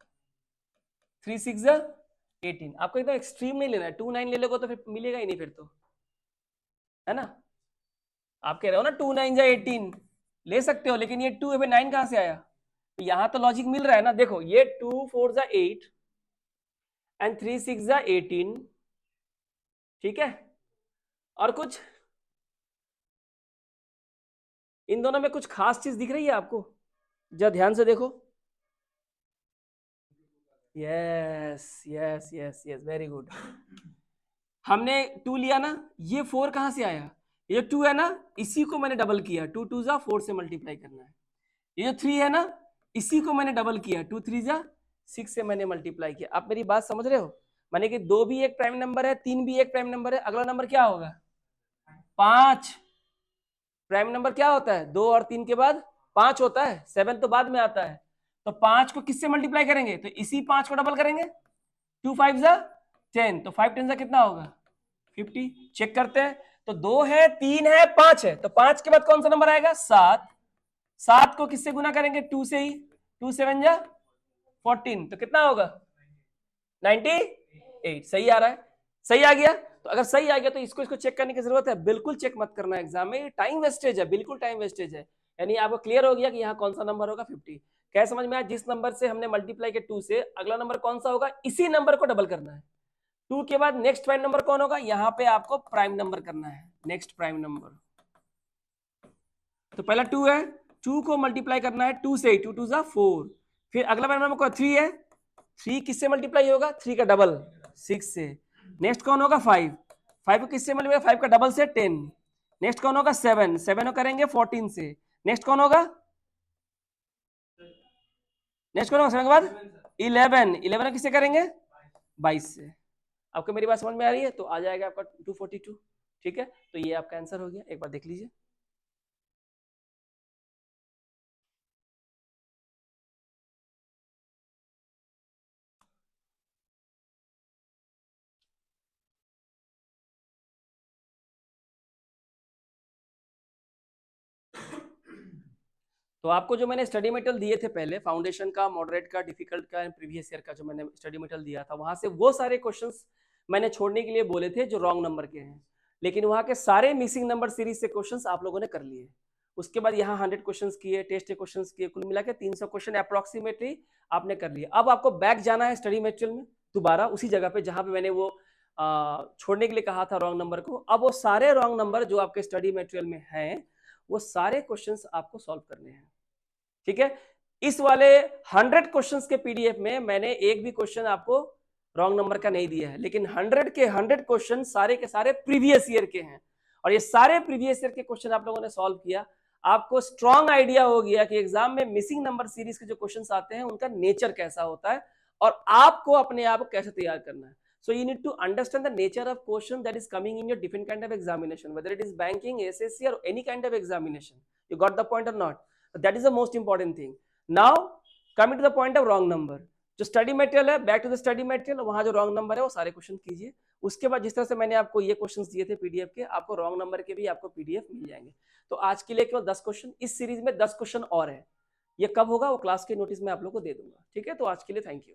3 6 जा 18। आपको एकदम एक्सट्रीम नहीं लेना है, 2 9 ले लोगे तो फिर मिलेगा ही नहीं फिर तो, है ना? आप कह रहे हो ना 2 9 जा 18 ले सकते हो, लेकिन ये 2 अभी 9 कहां से आया? तो यहां तो लॉजिक मिल रहा है ना। देखो ये 2 4 जा 8 एंड 3 6 जा 18, ठीक है। और कुछ इन दोनों में कुछ खास चीज दिख रही है आपको? जरा ध्यान से देखो। Yes yes yes yes, very good. हमने 2 लिया ना, ये 4 कहां से आया? ये 2 है ना, इसी को मैंने डबल किया, 2 2 जा 4 से मल्टीप्लाई करना है। ये जो 3 है ना, इसी को मैंने डबल किया, 2 3 जा 6 से मैंने मल्टीप्लाई किया। आप मेरी बात समझ रहे हो? माने कि 2 भी एक प्राइम नंबर है, 3 भी एक प्राइम नंबर है, अगला नंबर क्या होगा? 5। प्राइम नंबर क्या होता है? 2 और 3 के बाद 5 होता है, 7 तो बाद में आता है। तो 5 को किससे मल्टीप्लाई करेंगे? तो इसी 5 को डबल करेंगे, 2 5 जा 10, तो 5 10 जा कितना होगा? 50। चेक करते हैं, तो 2 है, 3 है, 5 है, तो 5 के बाद कौन सा नंबर आएगा? 7। 7 को किससे गुना करेंगे? 2 से ही, 2 7 जा 14, तो कितना होगा? 98। सही आ रहा है? सही आ गया? तो अगर सही आ गया तो इसको चेक करने की जरूरत है? बिल्कुल चेक मत करना एग्जाम में, टाइम वेस्टेज है, बिल्कुल टाइम वेस्टेज है। यानी आपको क्लियर हो गया कि यहाँ कौन सा नंबर होगा 50। क्या समझ में आया? जिस नंबर से हमने मल्टीप्लाई किया 2 से, अगला नंबर कौन सा होगा? इसी नंबर को डबल करना है। 2 के बाद नेक्स्ट प्राइम नंबर कौन होगा? यहाँ पे आपको प्राइम नंबर करना है, नेक्स्ट प्राइम नंबर। तो पहला 2 है, 2 को मल्टीप्लाई करना है 2 से, 2 2 जा 4। फिर अगला प्राइम नंबर 3 है, 3 किससे मल्टीप्लाई होगा? 3 का डबल 6 से। नेक्स्ट कौन होगा? 5, 5 को किससे मल्टीप्लाई? 5 का डबल से 10। नेक्स्ट कौन होगा? 7, 7 को करेंगे 14 से। नेक्स्ट कौन होगा? नेक्स्ट कौन होगा 7 के बाद? 11, 11 किससे करेंगे? 22 से। आपको मेरी बात समझ में आ रही है? तो आ जाएगा आपका 242। ठीक है, तो ये आपका आंसर हो गया, एक बार देख लीजिए। तो आपको जो मैंने स्टडी मटेरियल दिए थे पहले, फाउंडेशन का, मॉडरेट का, डिफिकल्ट का, प्रीवियस ईयर का, जो मैंने स्टडी मटेरियल दिया था, वहां से वो सारे क्वेश्चंस मैंने छोड़ने के लिए बोले थे जो रॉन्ग नंबर के हैं, लेकिन वहां के सारे मिसिंग नंबर सीरीज से क्वेश्चंस आप लोगों ने कर लिए। उसके बाद यहाँ 100 क्वेश्चंस किए, टेस्ट के क्वेश्चंस किए, कुल मिला के 300 क्वेश्चन अप्रोक्सीमेटली आपने कर लिए। अब आपको बैक जाना है स्टडी मटेरियल में दोबारा, उसी जगह पे जहां पे मैंने वो छोड़ने के लिए कहा था रॉन्ग नंबर को। अब वो सारे रॉन्ग नंबर जो आपके स्टडी मटेरियल में हैं वो सारे क्वेश्चंस आपको सॉल्व करने हैं, ठीक है। इस वाले 100 क्वेश्चंस के पीडीएफ में मैंने एक भी क्वेश्चन आपको रॉन्ग नंबर का नहीं दिया है, लेकिन 100 के 100 क्वेश्चन सारे के सारे प्रीवियस ईयर के हैं, और ये सारे प्रीवियस ईयर के क्वेश्चन आप लोगों ने सॉल्व किया। आपको स्ट्रॉन्ग आइडिया हो गया कि एग्जाम में मिसिंग नंबर सीरीज के जो क्वेश्चंस आते हैं उनका नेचर कैसा होता है और आपको अपने आप को कैसे तैयार करना है। So you need to understand the nature of question that is coming in your different kind of examination, whether it is banking, SSC or any kind of examination. You got the point or not? That is the most important thing. Now coming to the point of wrong number. जो study material है, back to the study material, वहां जो wrong number है वो सारे question कीजिए। उसके बाद जिस तरह से मैंने आपको ये क्वेश्चंस दिए थे पीडीएफ के, आपको रॉन्ग नंबर के भी आपको पीडीएफ मिल जाएंगे। तो आज के लिए केवल 10 क्वेश्चन, इस सीरीज में 10 क्वेश्चन और है। ये कब होगा वो क्लास के नोटिस में आप लोग को दे दूंगा, ठीक है। तो आज के लिए थैंक यू।